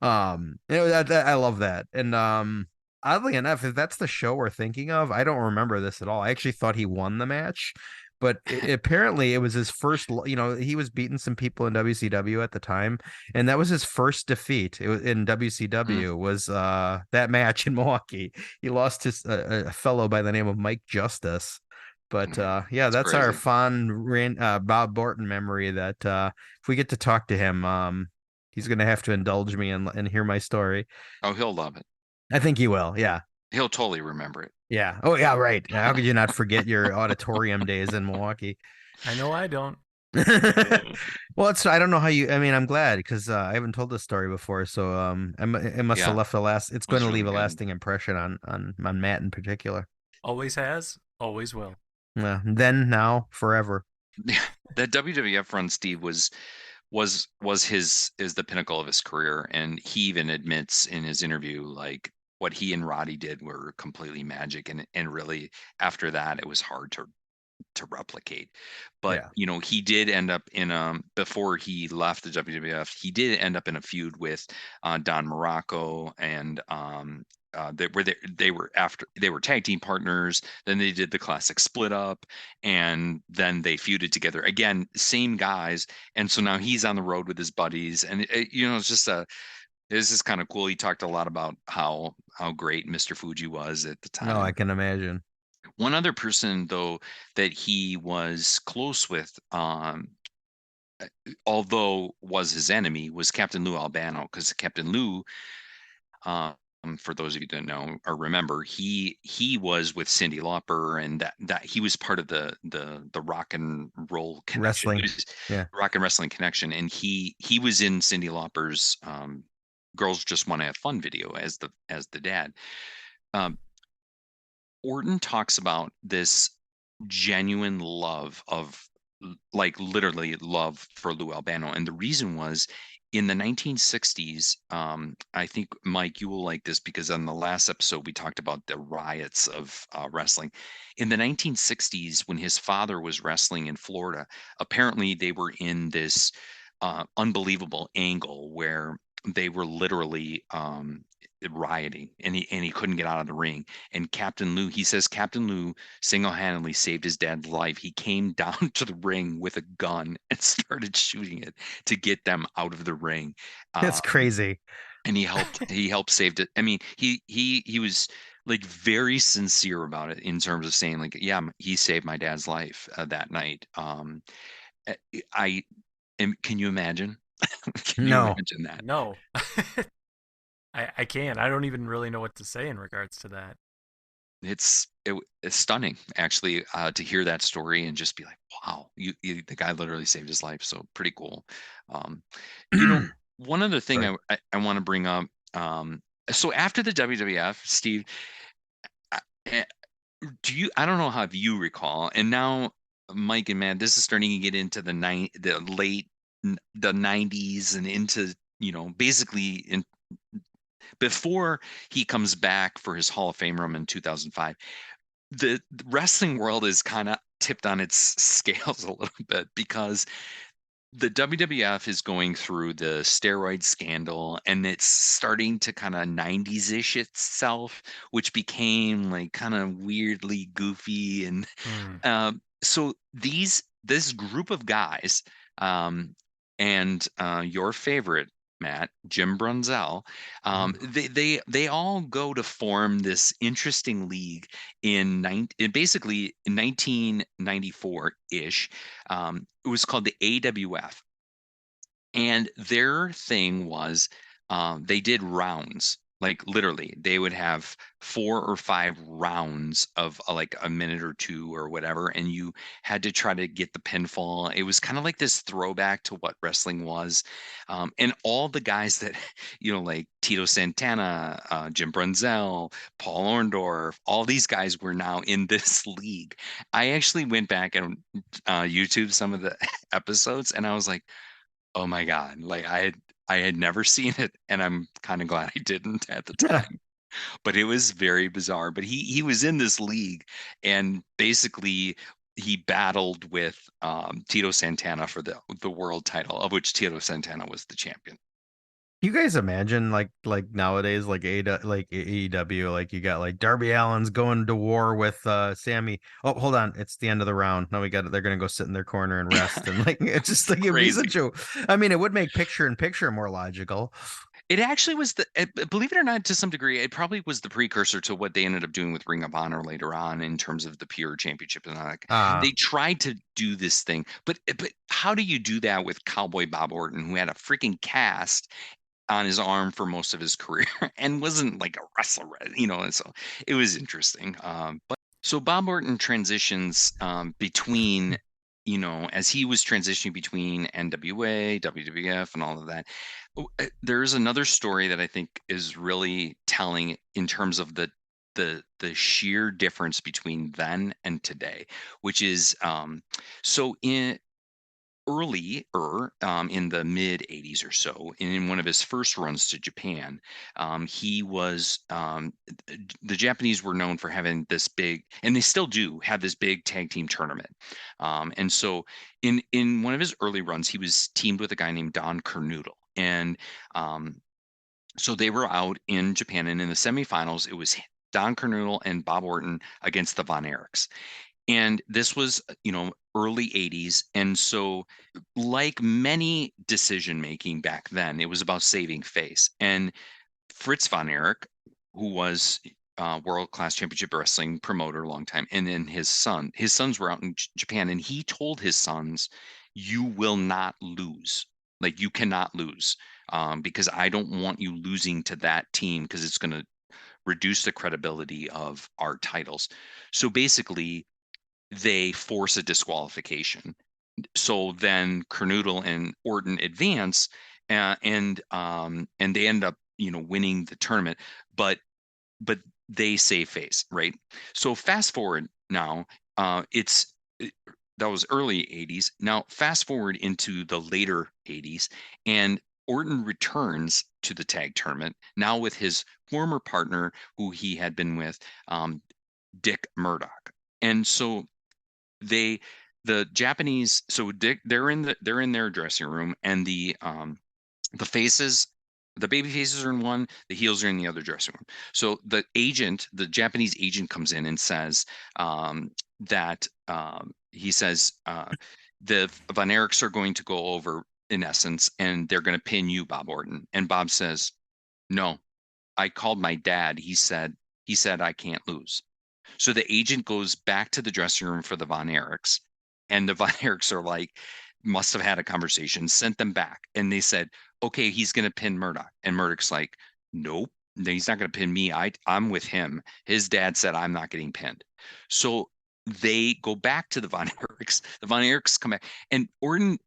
I love that. And oddly enough, if that's the show we're thinking of, I don't remember this at all. I actually thought he won the match, but apparently it was his first, he was beating some people in WCW at the time, and that was his first defeat in WCW was that match in Milwaukee. He lost to a fellow by the name of Mike Justice. But that's our fond Bob Orton memory that if we get to talk to him, he's going to have to indulge me and hear my story.
Oh, he'll love it.
I think he will. Yeah.
He'll totally remember it.
Yeah. Oh, yeah. Right. How could you not forget your auditorium days in Milwaukee?
I know I don't.
Well, I don't know how you. I mean, I'm glad because I haven't told this story before, so it must have
Yeah,
left It's
it
going
was
to
really
leave a
good.
lasting impression on Matt in particular.
Always has, always will.
Then, now, forever.
That WWF run, Steve, was his is the pinnacle of his career, and he even admits in his interview like what he and Roddy did were completely magic, and really after that it was hard to replicate. But
Yeah,
he did end up in before he left the WWF, he did end up in a feud with Don Morocco, and they were tag team partners. Then they did the classic split up, and then they feuded together again, same guys. And so now he's on the road with his buddies, and it's just kind of cool. He talked a lot about how great Mr. Fuji was at the
no, I
time.
can imagine.
One other person, though, that he was close with, although was his enemy, was Captain Lou Albano, because Captain Lou, um, for those of you that know or remember, he was with Cyndi Lauper, and that he was part of the rock and roll connection. He
Wrestling.
was
Yeah.
rock and wrestling connection, and he was in Cyndi Lauper's "Girls Just Want to Have Fun" video as the dad. Um, Orton talks about this genuine love of like literally love for Lou Albano. And the reason was in the 1960s, I think Mike, you will like this because on the last episode we talked about the riots of wrestling. In the 1960s, when his father was wrestling in Florida, apparently they were in this unbelievable angle where they were literally rioting, and he couldn't get out of the ring. And Captain Lou, he says Captain Lou single-handedly saved his dad's life. He came down to the ring with a gun and started shooting it to get them out of the ring.
It's
um,
crazy.
and he helped saved it. I mean, he was like very sincere about it in terms of saying like, yeah, he saved my dad's life that night. eh, I can you imagine? Can you
No.
imagine that?
No, I can't. I don't even really know what to say in regards to that.
It's stunning actually, to hear that story and just be like, wow, the guy literally saved his life. So pretty cool. Um, you know, one other thing
Sorry.
I want to bring up. So after the WWF, Steve, uh, eh, I don't know how if you recall, and now Mike and Matt, this is starting to get into the late the 90s and into basically in before he comes back for his Hall of Fame run in 2005. The wrestling world is kind of tipped on its scales a little bit because the WWF is going through the steroid scandal, and it's starting to kind of 90s-ish itself, which became like kind of weirdly goofy. And
Hmm.
so this group of guys, um, and your favorite Matt, Jim Brunzell, they all go to form this interesting league basically in 1994-ish. It was called the AWF, and their thing was they did rounds. Like literally they would have 4 or 5 rounds of like a minute or two or whatever, and you had to try to get the pinfall. It was kind of like this throwback to what wrestling was. And all the guys that like Tito Santana, Jim Brunzell, Paul Orndorff, all these guys were now in this league. I actually went back and YouTube some of the episodes, and I was like, oh my God. Like I had never seen it, and I'm kind of glad I didn't at the time. But it was very bizarre. But he was in this league, and basically he battled with Tito Santana for the world title, of which Tito Santana was the champion.
You guys imagine like nowadays like AEW, like you got like Darby Allin's going to war with Sammy. Oh, hold on, it's the end of the round. No, we got it. They're gonna go sit in their corner and rest, and like it's just like it'd be
Crazy.
such a. I mean, it would make picture in picture more logical.
It actually was believe it or not, to some degree, it probably was the precursor to what they ended up doing with Ring of Honor later on in terms of the pure championship. And like they tried to do this thing, but how do you do that with Cowboy Bob Orton, who had a freaking cast on his arm for most of his career and wasn't like a wrestler, and so it was interesting. But so Bob Orton transitions between as he was transitioning between NWA, WWF, and all of that, there's another story that I think is really telling in terms of the sheer difference between then and today, which is so in in the mid 80s or so, in one of his first runs to Japan, he was the Japanese were known for having this big, and they still do have this big tag team tournament. And so in one of his early runs, he was teamed with a guy named Don Kernoodle. And so they were out in Japan, and in the semifinals, it was Don Kernoodle and Bob Orton against the Von Erichs. And this was, early 80s. And so, like many decision making back then, it was about saving face. And Fritz Von Erich, who was world class championship wrestling promoter a long time, and then his sons were out in Japan, and he told his sons, "You will not lose. Like, you cannot lose, because I don't want you losing to that team, because it's going to reduce the credibility of our titles." So basically, they force a disqualification. So then Kernoodle and Orton advance, and they end up, winning the tournament, but they save face, right? So fast forward now, that was early 80s. Now fast forward into the later 80s, and Orton returns to the tag tournament now with his former partner, who he had been with, Dick Murdoch. And so the Japanese, so they're in their dressing room, and the baby faces are in one, the heels are in the other dressing room. So the Japanese agent comes in and says that he says the Von Erichs are going to go over, in essence, and they're going to pin you, Bob Orton. And Bob says, "No, I called my dad. He said I can't lose." So the agent goes back to the dressing room for the Von Erichs, and the Von Erichs are like, must have had a conversation, sent them back, and they said, "Okay, he's going to pin Murdoch." And Murdoch's like, "Nope, he's not going to pin me. I'm with him. His dad said I'm not getting pinned." So they go back to the Von Erichs. The Von Erichs come back, and Orton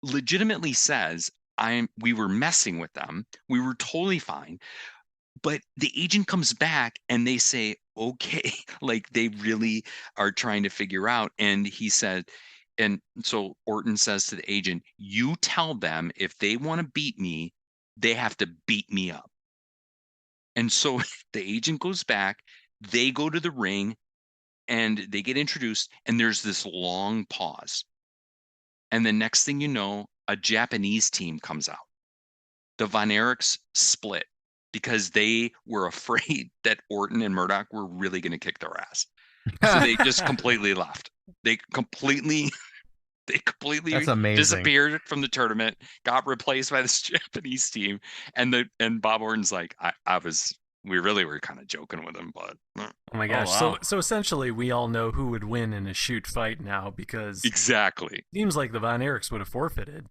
legitimately says, "We were messing with them. We were totally fine." But the agent comes back and they say, "Okay," like they really are trying to figure out. And he said, and so Orton says to the agent, "You tell them if they want to beat me, they have to beat me up." And so the agent goes back, they go to the ring, and they get introduced, and there's this long pause. And the next thing you know, a Japanese team comes out. The Von Erichs split, because they were afraid that Orton and Murdoch were really going to kick their ass. So they just completely left. They completely
That's amazing.
disappeared from the tournament, got replaced by this Japanese team. And Bob Orton's like, we really were kind of joking with him, but
oh my gosh.
wow.
So essentially we all know who would win in a shoot fight now, because
exactly.
it seems like the Von Erichs would have forfeited.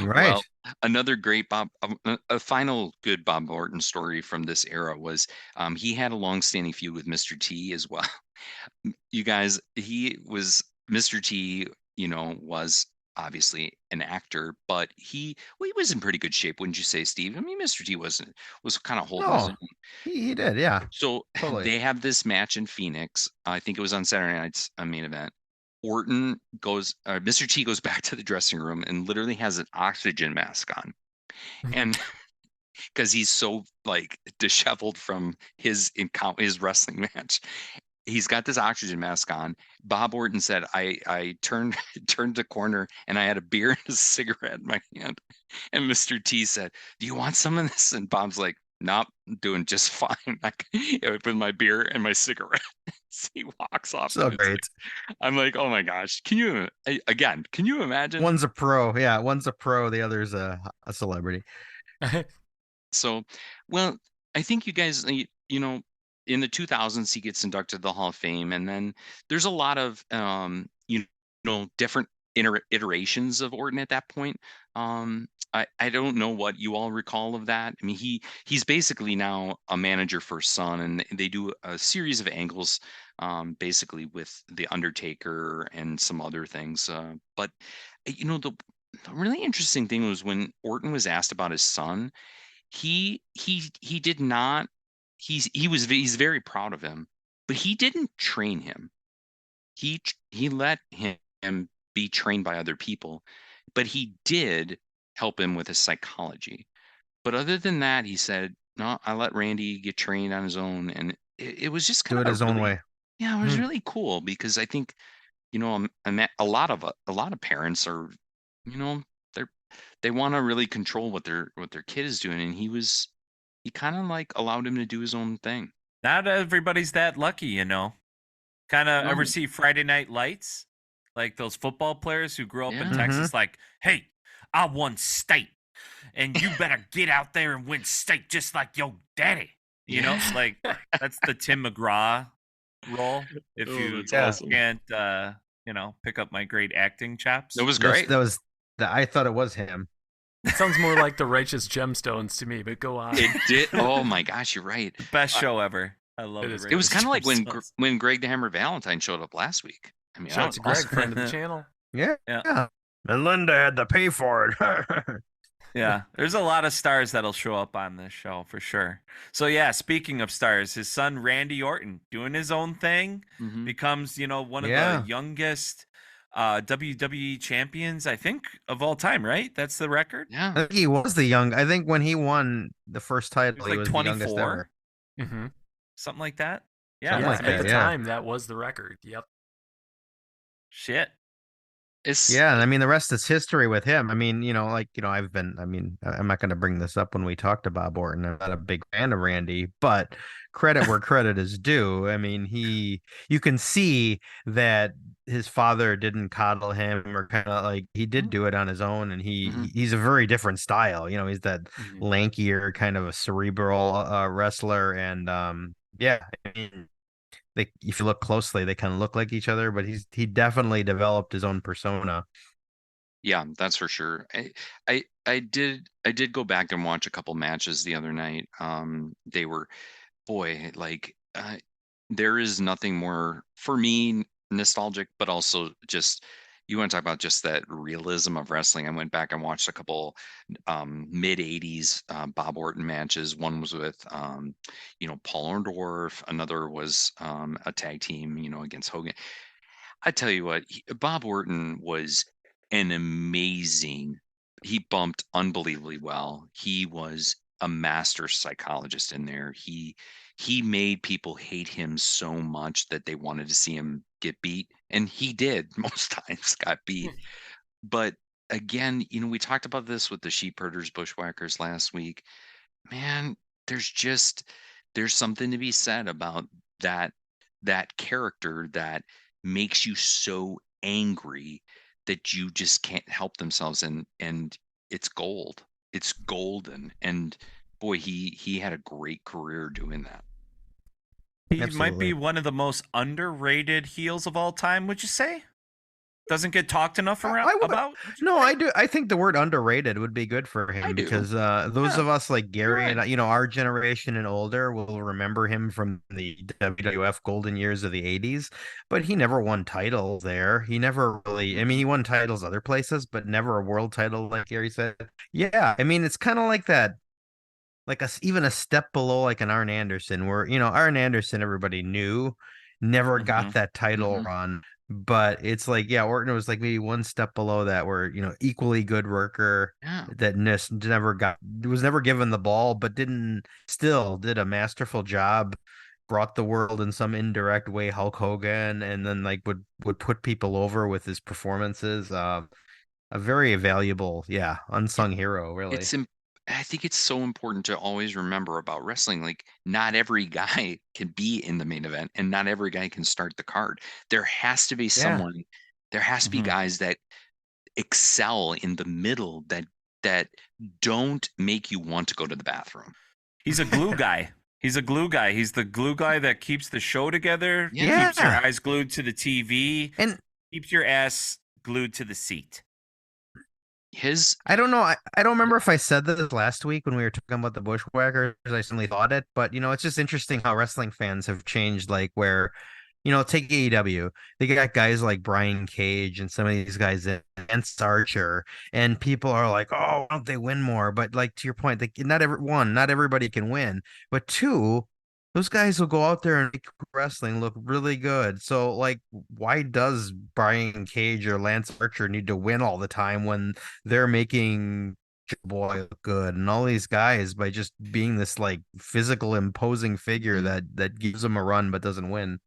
Right.
Another great a final good Bob Orton story from this era was he had a long-standing feud with Mr. T as well. You guys, Mr. T, was obviously an actor, but he was in pretty good shape, wouldn't you say, Steve? I mean, Mr. T was kind of holding his own.
He did, yeah.
So
totally.
They have this match in Phoenix. I think it was on Saturday night's main event. Orton Mr. T goes back to the dressing room and literally has an oxygen mask on. And because he's so like disheveled from his wrestling match, he's got this oxygen mask on. Bob Orton said, I turned the corner and I had a beer and a cigarette in my hand. And Mr. T said, "Do you want some of this?" And Bob's like, "Nope, I'm doing just fine." With my beer and my cigarette. He walks off.
So great.
I'm like, oh my gosh. Can you imagine?
One's a pro. Yeah, one's a pro. The other's a celebrity.
So, well, I think you guys, in the 2000s, he gets inducted to the Hall of Fame. And then there's a lot of, different iterations of Orton at that point. I don't know what you all recall of that. I mean, he's basically now a manager for Sun, and they do a series of angles, basically with the Undertaker and some other things. But the really interesting thing was when Orton was asked about his son, he did not. He's very proud of him, but he didn't train him. He let him be trained by other people, but he did help him with his psychology. But other than that, he said, no, I let Randy get trained on his own. And it was just kind
Do
of
it his own way.
Yeah, it was really cool because I think, a lot of parents are, they want to really control what their kid is doing. And he kind of like allowed him to do his own thing.
Not everybody's that lucky, Kind of
No.
ever see Friday Night Lights? Like those football players who grew up in
Yeah.
Texas, like, hey, I won state, and you better get out there and win state just like your daddy. Like that's the Tim McGraw role. If you
that's awesome.
can't, pick up my great acting chops.
It was great.
I thought it was him.
It sounds more like the Righteous Gemstones to me, but go on.
It did. Oh my gosh, you're right.
Best show ever. I love it.
It was kind of like when Greg the Hammer Valentine showed up last week. I mean,
Shout out to Greg,
awesome.
friend of the channel.
Yeah.
Yeah.
And Linda had to pay for it.
Yeah, there's a lot of stars that'll show up on this show for sure. So yeah, speaking of stars, his son Randy Orton doing his own thing, becomes one of the youngest WWE champions, I think, of all time. Right? That's the record.
Yeah,
I think he was I think when he won the first title, he was
24.
the youngest ever.
Mm-hmm.
Something like that. Yeah,
Something like
At
that,
the
yeah.
time, that was the record. Yep.
shit.
Yeah, I mean the rest is history with him. I mean, I'm not going to bring this up when we talk to Bob Orton. I'm not a big fan of Randy, but credit where credit is due. I mean, you can see that his father didn't coddle him, or kind of like he did do it on his own, and he's a very different style. He's that lankier kind of a cerebral wrestler, and yeah, I mean, if you look closely, they kind of look like each other, but he definitely developed his own persona.
Yeah, that's for sure. I did go back and watch a couple matches the other night. They were, boy, like there is nothing more for me nostalgic, but also just you want to talk about just that realism of wrestling. I went back and watched a couple mid 80s Bob Orton matches. One was with Paul Orndorff, another was a tag team against Hogan. I tell you what, Bob Orton was an amazing, he bumped unbelievably well. He was a master psychologist in there. He made people hate him so much that they wanted to see him get beat, and he did most times got beat. But again, we talked about this with the sheepherders, bushwhackers last week. Man, there's something to be said about that character that makes you so angry that you just can't help themselves, and it's gold. It's golden. And boy, he had a great career doing that.
He
Absolutely.
might be one of the most underrated heels of all time, would you say? Doesn't get talked enough about?
No, I do. I think the word underrated would be good for
I
him
do.
because those of us like Gary and our generation and older will remember him from the WWF golden years of the 80s, but he never won titles there. He never really, I mean, he won titles other places, but never a world title, like Gary said. Yeah, I mean, it's kind of like that, like even a step below like an Arn Anderson, where Arn Anderson everybody knew never got that title run, but it's like, yeah, Orton was like maybe one step below that, where equally good worker that was never given the ball, but still did a masterful job, brought the world in some indirect way Hulk Hogan, and then like would put people over with his performances. A very valuable, unsung hero, really.
I think it's so important to always remember about wrestling. Like, not every guy can be in the main event, and not every guy can start the card. There has to be someone. There has to be guys that excel in the middle that don't make you want to go to the bathroom.
He's a glue guy. He's a glue guy. He's the glue guy that keeps the show together.
Yeah.
Keeps your eyes glued to the TV.
And
keeps your ass glued to the seat.
I don't know. I don't remember if I said this last week when we were talking about the Bushwhackers. I suddenly thought it, but it's just interesting how wrestling fans have changed. Like where, take AEW. They got guys like Brian Cage and some of these guys in Lance Archer, and people are like, "Oh, why don't they win more?" But like to your point, not everybody can win. But two, those guys will go out there and make wrestling look really good. So, like, why does Brian Cage or Lance Archer need to win all the time when they're making Boy look good and all these guys by just being this like physical, imposing figure that gives them a run but doesn't win?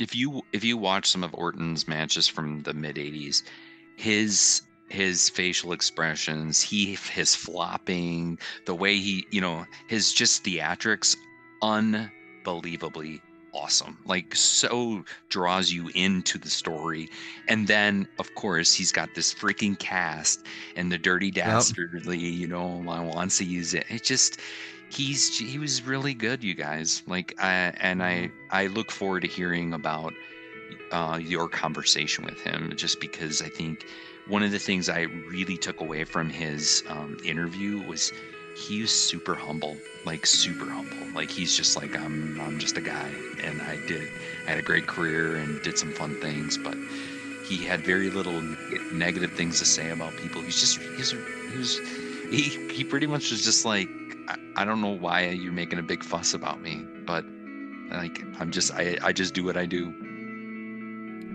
If you watch some of Orton's matches from the mid '80s, his facial expressions, his flopping, the way he, his just theatrics, unbelievably awesome. Like, so draws you into the story. And then of course he's got this freaking cast and the Dirty Dastardly, I want to use it. It just, he was really good, you guys. Like, I look forward to hearing about your conversation with him, just because I think one of the things I really took away from his interview was he was super humble. Like he's just like, I'm just a guy, and I had a great career and did some fun things, but he had very little negative things to say about people. He pretty much was just like, I don't know why you're making a big fuss about me, but like, I just do what I do.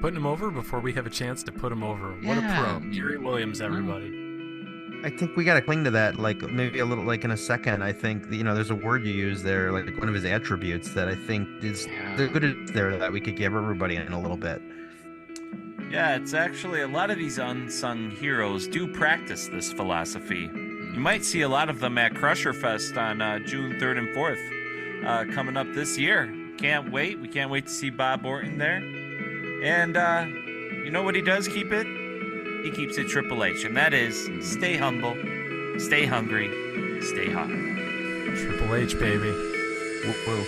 Putting him over before we have a chance to put him over. What a pro. Gary Williams, everybody.
I think we got to cling to that, like maybe a little, like in a second. I think there's a word you use there, like one of his attributes that I think is the good there that we could give everybody in a little bit.
Yeah, it's actually a lot of these unsung heroes do practice this philosophy. You might see a lot of them at Crusherfest on June 3rd and 4th coming up this year. Can't wait. We can't wait to see Bob Orton there. And you know what he does keep it? He keeps it Triple H, and that is stay humble, stay hungry, stay hot.
Triple H, baby.
Woo-woo.